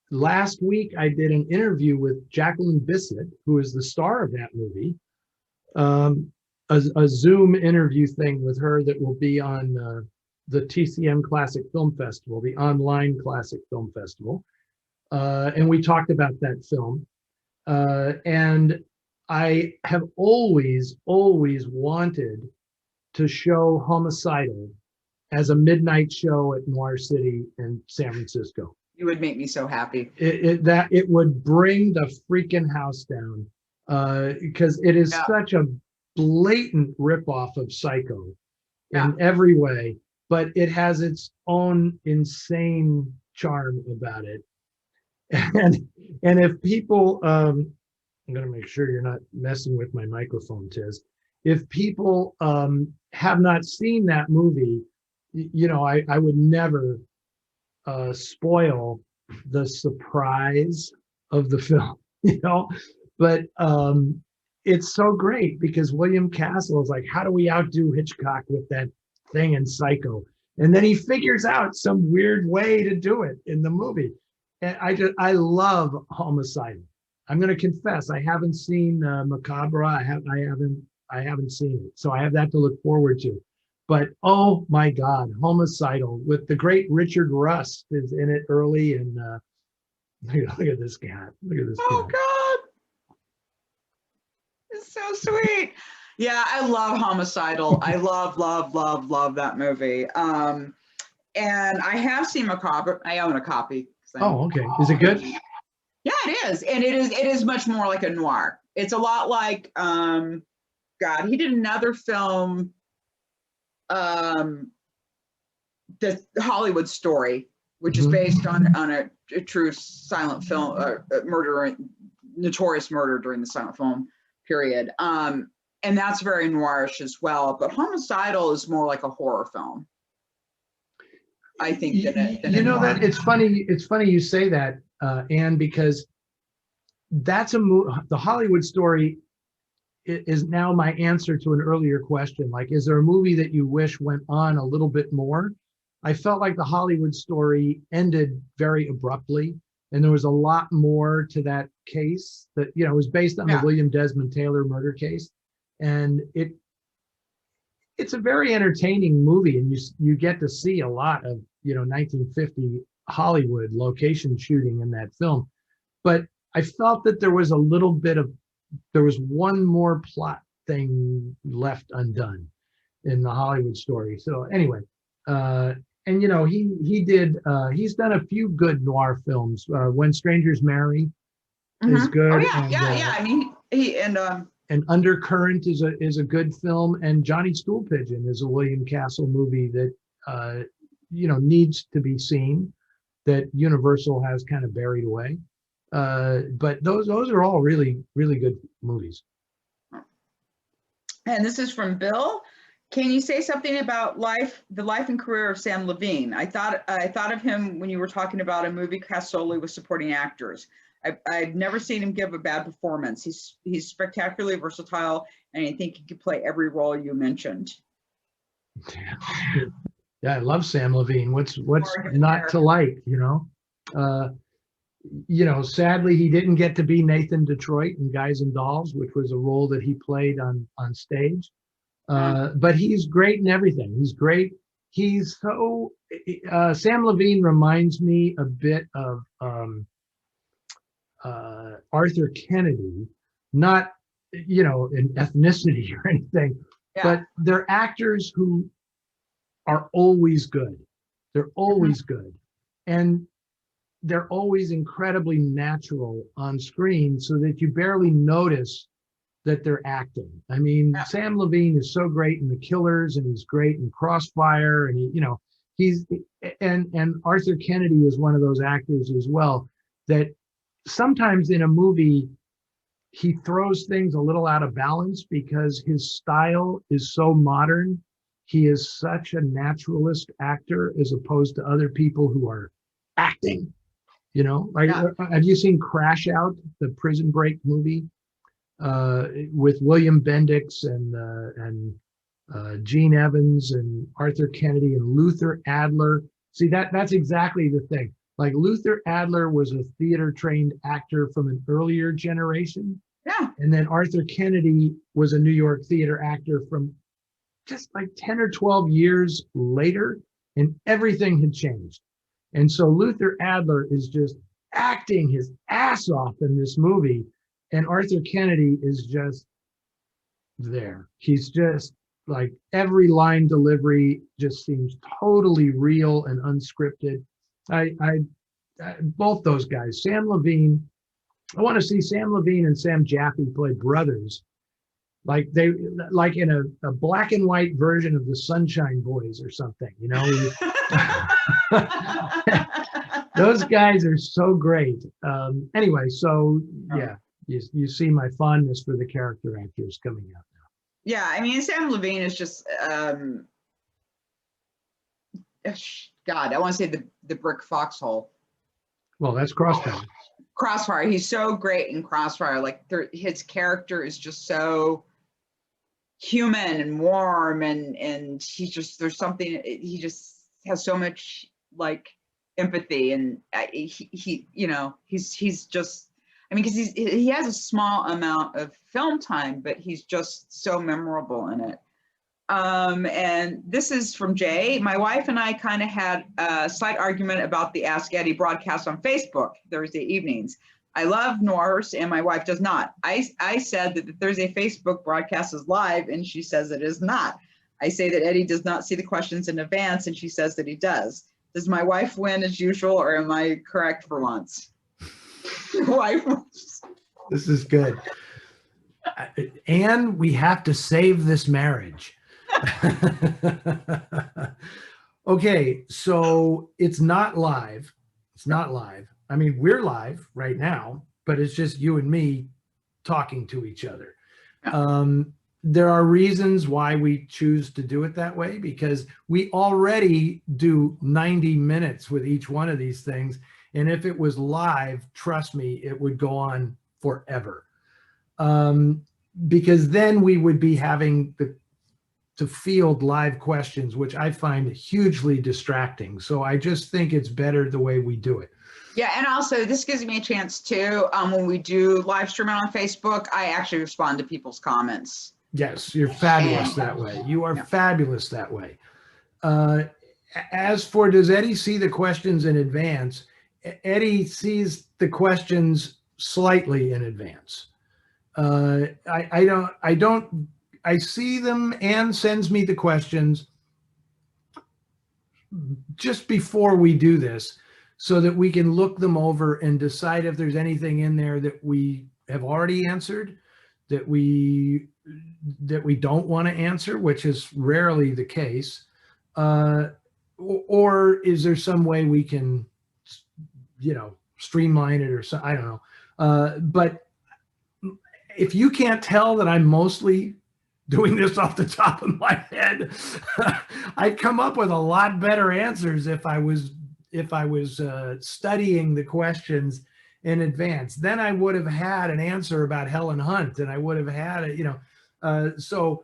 last week I did an interview with Jacqueline Bisset, who is the star of that movie, a Zoom interview thing with her that will be on the TCM Classic Film Festival, the online Classic Film Festival, and we talked about that film. And I have always wanted to show Homicidal as a midnight show at Noir City in San Francisco. You would make me so happy. It would bring the freaking house down, because it is such a blatant ripoff of Psycho in every way, but it has its own insane charm about it. And if people, I'm going to make sure you're not messing with my microphone, Tiz. If people have not seen that movie, I would never spoil the surprise of the film, but it's so great because William Castle is like, how do we outdo Hitchcock with that thing in Psycho? And then he figures out some weird way to do it in the movie. And I love Homicidal. I'm going to confess, I haven't seen Macabre. I haven't seen it, so I have that to look forward to. But oh my God, Homicidal with the great Richard Rust is in it early, and look at this cat. Look at this. Oh cat. God, it's so sweet. Yeah, I love Homicidal. I love that movie. And I have seen Macabre. I own a copy. Oh, okay. Is it good? Yeah, it is, and it is much more like a noir. It's a lot like God. He did another film. The Hollywood Story, which is based on a true silent film, notorious murder during the silent film period. And that's very noirish as well. But Homicidal is more like a horror film, I think. That it's funny. It's funny you say that, Anne, because that's the Hollywood Story is now my answer to an earlier question. Like, is there a movie that you wish went on a little bit more? I felt like the Hollywood Story ended very abruptly, and there was a lot more to that case that, was based on the William Desmond Taylor murder case. and it's a very entertaining movie, and you get to see a lot of 1950 Hollywood location shooting in that film. But I felt that there was one more plot thing left undone in the Hollywood story. So anyway, and he's done a few good noir films. When Strangers Marry is good. Oh yeah. I mean, and Undercurrent is a good film, and Johnny Stoolpigeon is a William Castle movie that needs to be seen, that Universal has kind of buried away. But those are all really, really good movies. And this is from Bill. Can you say something about the life and career of Sam Levine? I thought of him when you were talking about a movie cast solely with supporting actors. I've never seen him give a bad performance. He's spectacularly versatile, and I think he could play every role you mentioned. Yeah, I love Sam Levine. What's not to like, sadly he didn't get to be Nathan Detroit in Guys and Dolls, which was a role that he played on stage. But he's great in everything. He's great. He's so Sam Levine reminds me a bit of Arthur Kennedy, not in ethnicity or anything, but they're actors who are always good. They're always good, and they're always incredibly natural on screen, so that you barely notice that they're acting. I mean, Sam Levine is so great in The Killers, and he's great in Crossfire, and he's Arthur Kennedy is one of those actors as well that sometimes in a movie he throws things a little out of balance because his style is so modern. He is such a naturalist actor as opposed to other people who are acting. Have you seen Crash Out, the Prison Break movie with William Bendix and Gene Evans and Arthur Kennedy and Luther Adler? See, that's exactly the thing. Like, Luther Adler was a theater trained actor from an earlier generation. Yeah. And then Arthur Kennedy was a New York theater actor from just like 10 or 12 years later, and everything had changed. And so Luther Adler is just acting his ass off in this movie, and Arthur Kennedy is just there. He's just like, every line delivery just seems totally real and unscripted. I both those guys, Sam Levine, I want to see Sam Levine and Sam Jaffe play brothers, like in a black and white version of the Sunshine Boys or something, Those guys are so great. Anyway, so yeah, you see my fondness for the character actors coming out now. Yeah, I mean, Sam Levine is just God, I want to say the brick foxhole. Well, that's Crossfire. Crossfire. He's so great in Crossfire. Like, his character is just so human and warm, and he just, there's something, he just has so much like empathy, and he's just, I mean, because he has a small amount of film time, but he's just so memorable in it. And this is from Jay. My wife and I kind of had a slight argument about the Ask Eddie broadcast on Facebook Thursday evenings. I love noirs and my wife does not. I said that the Thursday Facebook broadcast is live, and she says it is not. I say that Eddie does not see the questions in advance, and she says that he does. Does my wife win as usual, or am I correct for once? Wife. This is good. And we have to save this marriage. Okay, so it's not live. It's not live. I mean, we're live right now, but it's just you and me talking to each other. There are reasons why we choose to do it that way, because we already do 90 minutes with each one of these things. And if it was live, trust me, it would go on forever. Because then we would be having to field live questions, which I find hugely distracting. So I just think it's better the way we do it. Yeah, and also this gives me a chance too, when we do live stream on Facebook, I actually respond to people's comments. Yes, you're fabulous that way. You are fabulous that way. As for, does Eddie see the questions in advance? Eddie sees the questions slightly in advance. I see them and sends me the questions just before we do this so that we can look them over and decide if there's anything in there that we have already answered, that we don't want to answer, which is rarely the case. Or is there some way we can, streamline it or so? I don't know. But if you can't tell that I'm mostly doing this off the top of my head, I'd come up with a lot better answers if I was studying the questions in advance. Then I would have had an answer about Helen Hunt, and I would have had it, so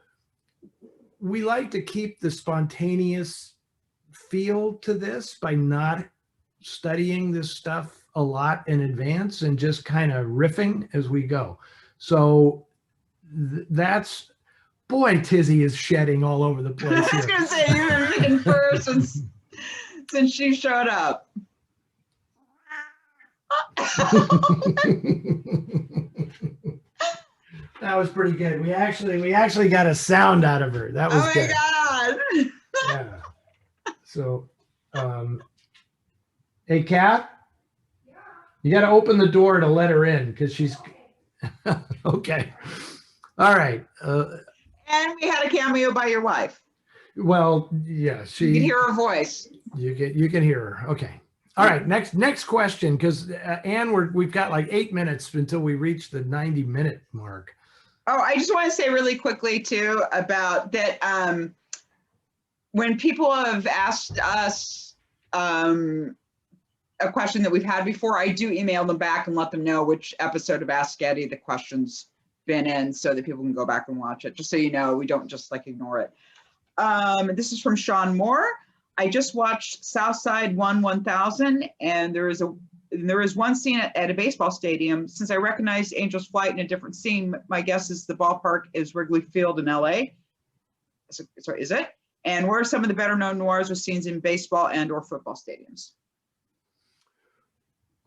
we like to keep the spontaneous feel to this by not studying this stuff a lot in advance and just kind of riffing as we go. So that's, boy, Tizzy is shedding all over the place I was going to say, you've been first since she showed up. That was pretty good. We actually got a sound out of her. That was good. Oh my God. Yeah. So, hey, Kat, you got to open the door to let her in because she's okay. All right. And we had a cameo by your wife. Well, yeah, You can hear her voice. You can hear her. Okay. All right. Next question, because Anne, we've got like 8 minutes until we reach the 90-minute mark. Oh, I just want to say really quickly too about that. When people have asked us a question that we've had before, I do email them back and let them know which episode of Ask Eddie the question's been in, so that people can go back and watch it. Just so you know, we don't just like ignore it. This is from Sean Moore. I just watched Southside 1000, and there is one scene at a baseball stadium. Since I recognized Angel's Flight in a different scene, my guess is the ballpark is Wrigley Field in LA. Sorry, is it? And where are some of the better known noirs with scenes in baseball and or football stadiums?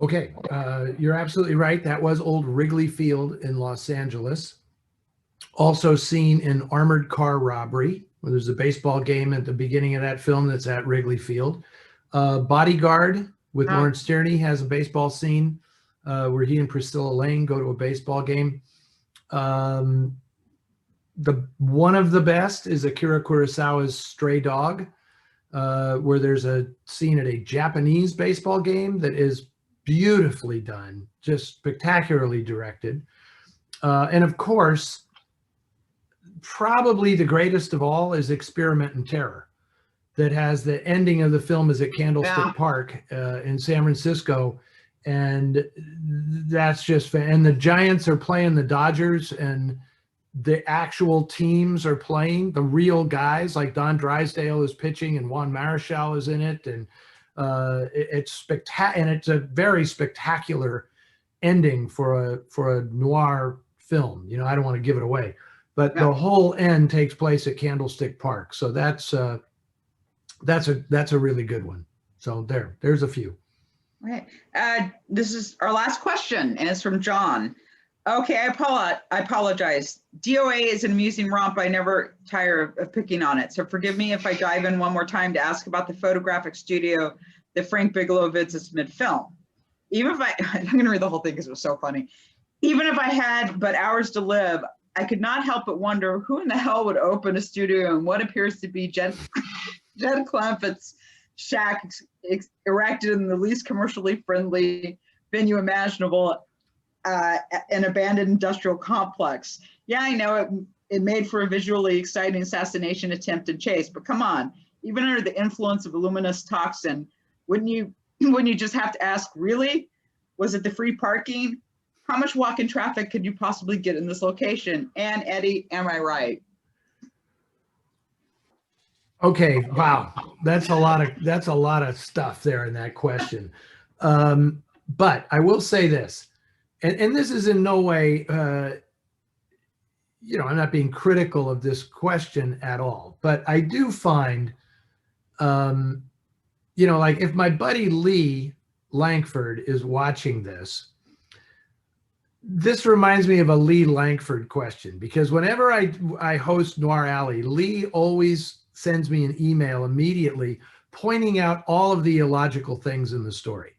Okay, you're absolutely right. That was old Wrigley Field in Los Angeles. Also seen in Armored Car Robbery, where there's a baseball game at the beginning of that film that's at Wrigley Field. Bodyguard with Lawrence Tierney has a baseball scene where he and Priscilla Lane go to a baseball game. One of the best is Akira Kurosawa's Stray Dog, where there's a scene at a Japanese baseball game that is beautifully done, just spectacularly directed. And of course, probably the greatest of all is Experiment in Terror, that has the ending of the film is at Candlestick Park in San Francisco. And that's just, and the Giants are playing the Dodgers, and the actual teams are playing, the real guys, like Don Drysdale is pitching and Juan Marichal is in it. And it's spectacular, and it's a very spectacular ending for a noir film. I don't want to give it away, but the whole end takes place at Candlestick Park. So that's a really good one. So there's a few. Okay, this is our last question, and it's from John. Okay, I apologize. DOA is an amusing romp. I never tire of picking on it. So forgive me if I dive in one more time to ask about the photographic studio that Frank Bigelow visits mid-film. Even if I'm going to read the whole thing because it was so funny. Even if I had but hours to live, I could not help but wonder who in the hell would open a studio in what appears to be Jed Clampett's shack erected in the least commercially friendly venue imaginable, an abandoned industrial complex. Yeah, I know it made for a visually exciting assassination attempt and chase, but come on, even under the influence of a luminous toxin, wouldn't you just have to ask, really? Was it the free parking? How much walk-in traffic could you possibly get in this location? And Eddie, am I right? Okay, wow, that's a lot of stuff there in that question. But I will say this, and this is in no way you know, I'm not being critical of this question at all, but I do find, you know, like if my buddy Lee Langford is watching this, this reminds me of a Lee Langford question, because whenever I host Noir Alley, Lee always sends me an email immediately pointing out all of the illogical things in the story,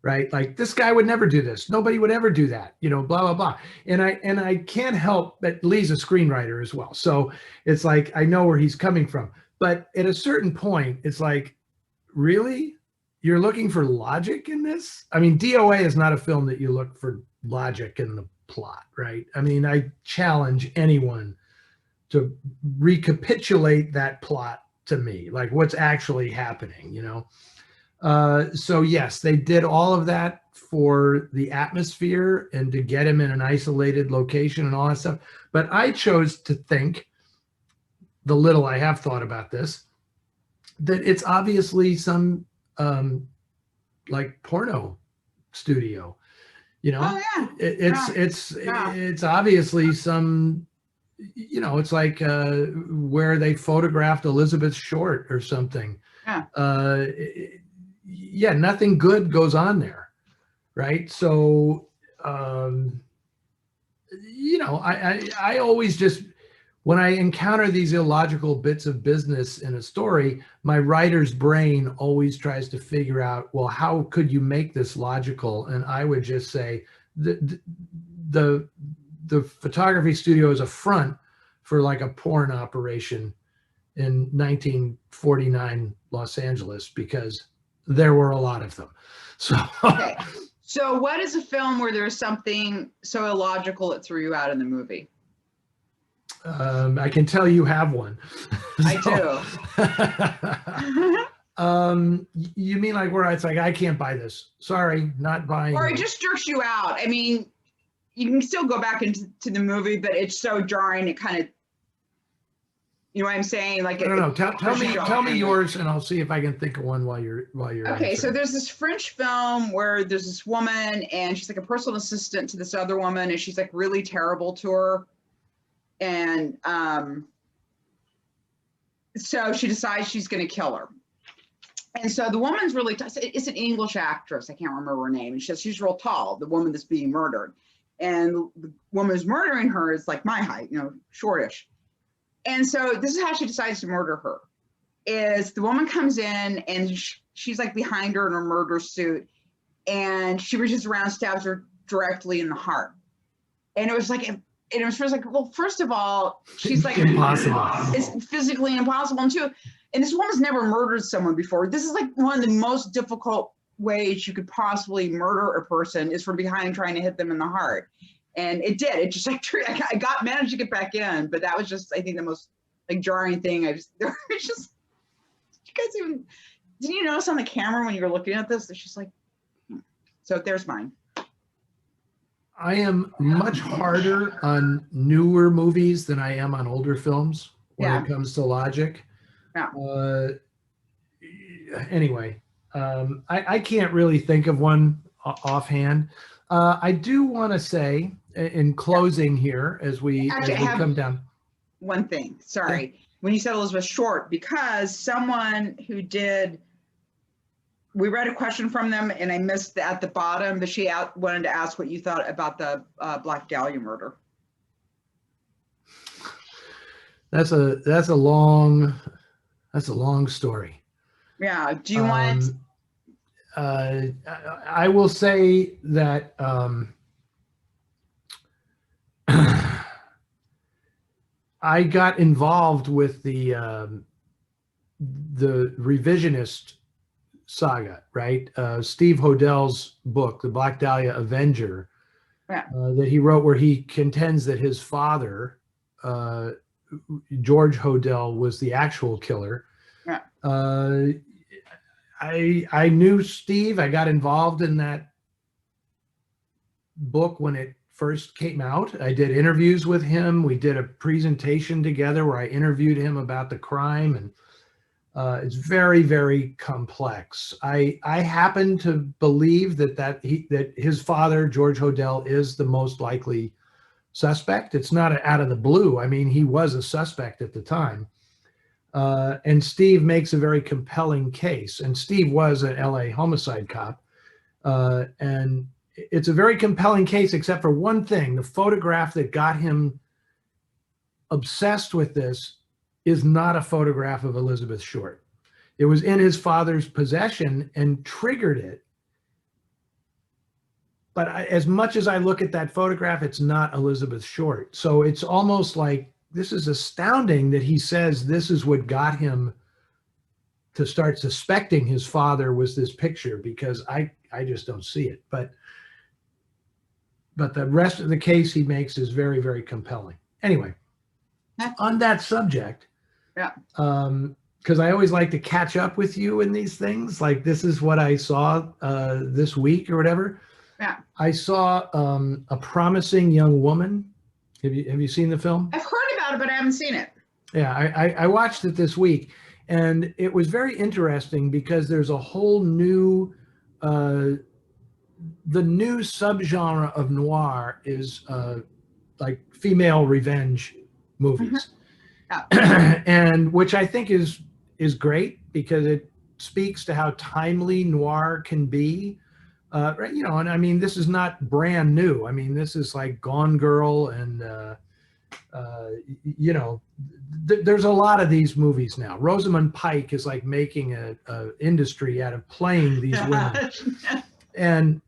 right? Like, this guy would never do this. Nobody would ever do that, you know, blah, blah, blah. And I can't help, but Lee's a screenwriter as well. So it's like, I know where he's coming from. But at a certain point, it's like, really? You're looking for logic in this? I mean, DOA is not a film that you look for logic in the plot, right? I mean, I challenge anyone to recapitulate that plot to me, like what's actually happening, you know? So yes, they did all of that for the atmosphere and to get him in an isolated location and all that stuff. But I chose to think, the little I have thought about this, that it's obviously some like porno studio, you know. Oh yeah. It's obviously some, you know, it's like where they photographed Elizabeth Short or something. Yeah, nothing good goes on there, right? So you know, I always just, when I encounter these illogical bits of business in a story, my writer's brain always tries to figure out, well, how could you make this logical? And I would just say the photography studio is a front for like a porn operation in 1949 Los Angeles, because there were a lot of them. So, okay. So what is a film where there's something so illogical it threw you out in the movie? I can tell you have one. I do. You mean like where it's like, I can't buy this. Sorry, not buying. Or it just jerks you out. I mean, you can still go back into the movie, but it's so jarring. It kind of, you know what I'm saying? Like, I don't know. Tell me yours, and I'll see if I can think of one while you're. Okay, answering. so there's this French film where there's this woman, and she's like a personal assistant to this other woman, and she's like really terrible to her. And so she decides she's going to kill her. And so the woman's really, it's an English actress. I can't remember her name. And she's real tall, the woman that's being murdered. And the woman who's murdering her is like my height, you know, shortish. And so this is how she decides to murder her. Is the woman comes in and she's like behind her in her murder suit. And she reaches around, stabs her directly in the heart. And it was like, and it was first like, well, first of all, she's like, impossible. It's physically impossible. And two, and this woman's never murdered someone before. This is like one of the most difficult ways you could possibly murder a person, is from behind trying to hit them in the heart. And it did. It just like, I managed to get back in, but that was just, I think, the most like jarring thing. It's just, you guys even, didn't you notice on the camera when you were looking at this? It's just like, so there's mine. I am much harder on newer movies than I am on older films when it comes to logic. Yeah. Anyway, I can't really think of one offhand. I do want to say in closing here, as we come down. One thing, sorry. Yeah. When you said Elizabeth Short, because someone who did, we read a question from them and I missed at the bottom, but she wanted to ask what you thought about the Black Dahlia murder. That's a long story. Yeah. Do you want? I will say that I got involved with the revisionist saga, right? Steve Hodell's book, The Black Dahlia Avenger, that he wrote, where he contends that his father, George Hodell, was the actual killer. Yeah. I knew Steve. I got involved in that book when it first came out. I did interviews with him. We did a presentation together where I interviewed him about the crime, and it's very, very complex. I happen to believe that his father, George Hodell, is the most likely suspect. It's not out of the blue. I mean, he was a suspect at the time. And Steve makes a very compelling case. And Steve was an LA homicide cop. And it's a very compelling case, except for one thing. The photograph that got him obsessed with this is not a photograph of Elizabeth Short. It was in his father's possession and triggered it. But as much as I look at that photograph, it's not Elizabeth Short. So it's almost like, this is astounding that he says this is what got him to start suspecting his father was this picture, because I just don't see it. But the rest of the case he makes is very, very compelling. Anyway, on that subject, yeah, because I always like to catch up with you in these things. Like, this is what I saw this week or whatever. Yeah, I saw A Promising Young Woman. Have you seen the film? I've heard about it, but I haven't seen it. Yeah, I watched it this week, and it was very interesting because there's a whole new, the new subgenre of noir is like female revenge movies, and which I think is great because it speaks to how timely noir can be. You know, and I mean, this is not brand new. I mean, this is like Gone Girl and, you know, there's a lot of these movies now. Rosamund Pike is like making a industry out of playing these women. And,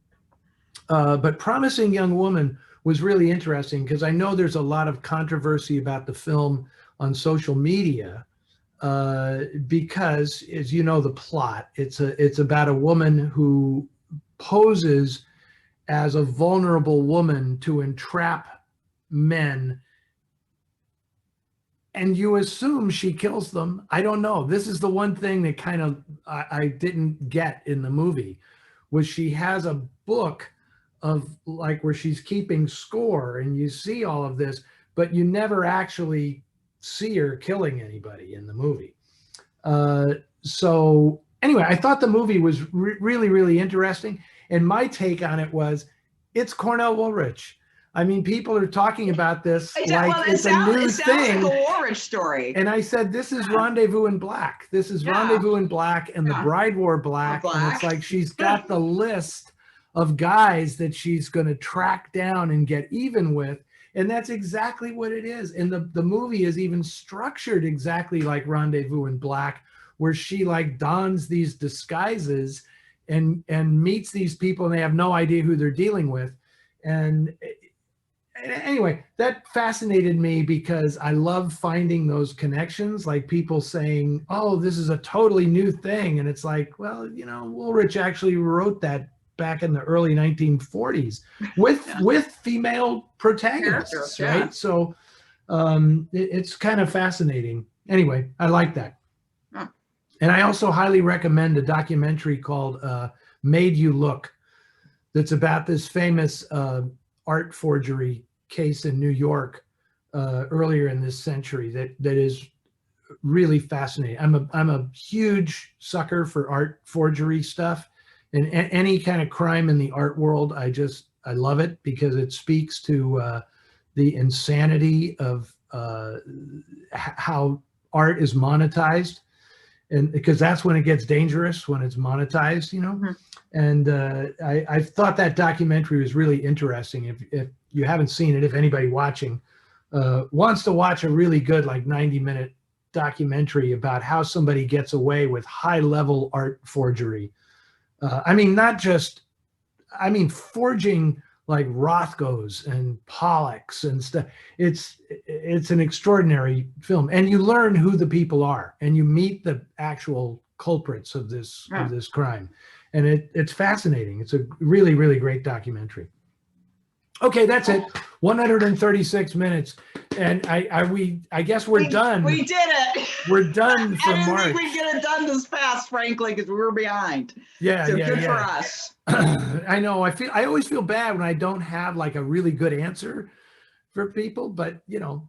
but Promising Young Woman was really interesting because I know there's a lot of controversy about the film on social media because, as you know, the plot, it's about a woman who poses as a vulnerable woman to entrap men, and you assume she kills them. I don't know. This is the one thing that kind of I didn't get in the movie, was she has a book of like where she's keeping score, and you see all of this, but you never actually see her killing anybody in the movie. So anyway, I thought the movie was really, really interesting. And my take on it was, it's Cornell Woolrich. I mean, people are talking about this like it's a new thing. Like a Woolrich story. And I said, this is Rendezvous in Black. This is Rendezvous in Black, and the bride wore black. And it's like she's got the list of guys that she's going to track down and get even with. And that's exactly what it is. And the movie is even structured exactly like Rendezvous in Black, where she like dons these disguises and meets these people, and they have no idea who they're dealing with. And anyway, that fascinated me because I love finding those connections, like people saying, oh, this is a totally new thing. And it's like, well, you know, Woolrich actually wrote that back in the early 1940s with female protagonists, right? Yeah. So it's kind of fascinating. Anyway, I like that. And I also highly recommend a documentary called Made You Look, that's about this famous art forgery case in New York earlier in this century that is really fascinating. I'm a huge sucker for art forgery stuff, and any kind of crime in the art world. I love it because it speaks to the insanity of how art is monetized. And because that's when it gets dangerous, when it's monetized, you know. Mm-hmm. And I thought that documentary was really interesting. If you haven't seen it, if anybody watching wants to watch a really good, like 90-minute documentary about how somebody gets away with high-level art forgery. I mean, forging like Rothkos and Pollocks and stuff. It's an extraordinary film, and you learn who the people are, and you meet the actual culprits of this crime, and it's fascinating. It's a really, really great documentary. Okay, that's it. 136 minutes, and I guess we're done. We did it. We're done for March. I didn't think we'd get it done this fast, frankly, because we were behind. Yeah, so good for us. I know. I always feel bad when I don't have like a really good answer for people, but you know,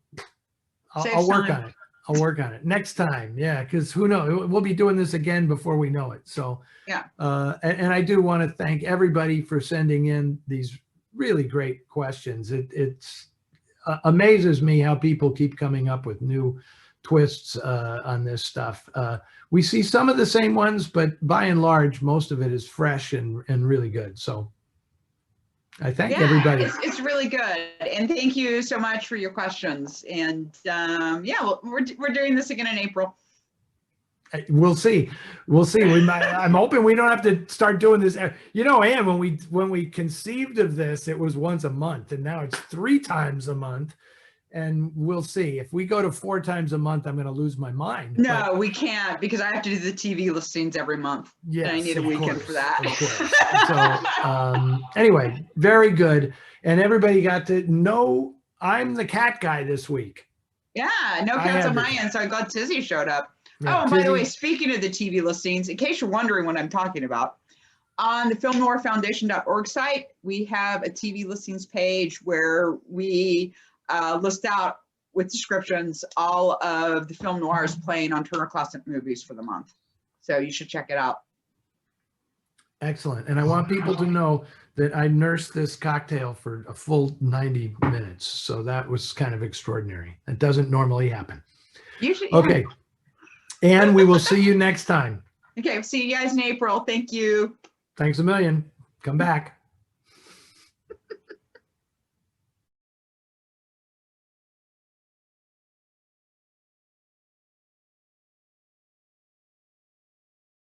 I'll work on it. I'll work on it next time. Yeah, because who knows? We'll be doing this again before we know it. So yeah. And I do want to thank everybody for sending in these really great questions. amazes me how people keep coming up with new twists on this stuff. We see some of the same ones, but by and large, most of it is fresh and really good. So I thank everybody. It's really good. And thank you so much for your questions. And yeah, well, we're doing this again in April. We'll see. We'll see. I'm hoping we don't have to start doing this. You know, Ann, when we conceived of this, it was once a month, and now it's 3 times a month. And we'll see. If we go to 4 times a month, I'm going to lose my mind. No, we can't, because I have to do the TV listings every month. Yes, and I need a weekend for that. So anyway, very good. And everybody got to know I'm the cat guy this week. Yeah, no cats on my end, so I'm glad Tizzy showed up. Yeah, oh, and by the way, speaking of the TV listings, in case you're wondering what I'm talking about, on the filmnoirfoundation.org site, we have a TV listings page where we list out with descriptions all of the film noirs playing on Turner Classic Movies for the month. So you should check it out. Excellent. And I want people to know that I nursed this cocktail for a full 90 minutes. So that was kind of extraordinary. It doesn't normally happen. Usually, okay. And we will see you next time. Okay, see you guys in April. Thank you. Thanks a million. Come back.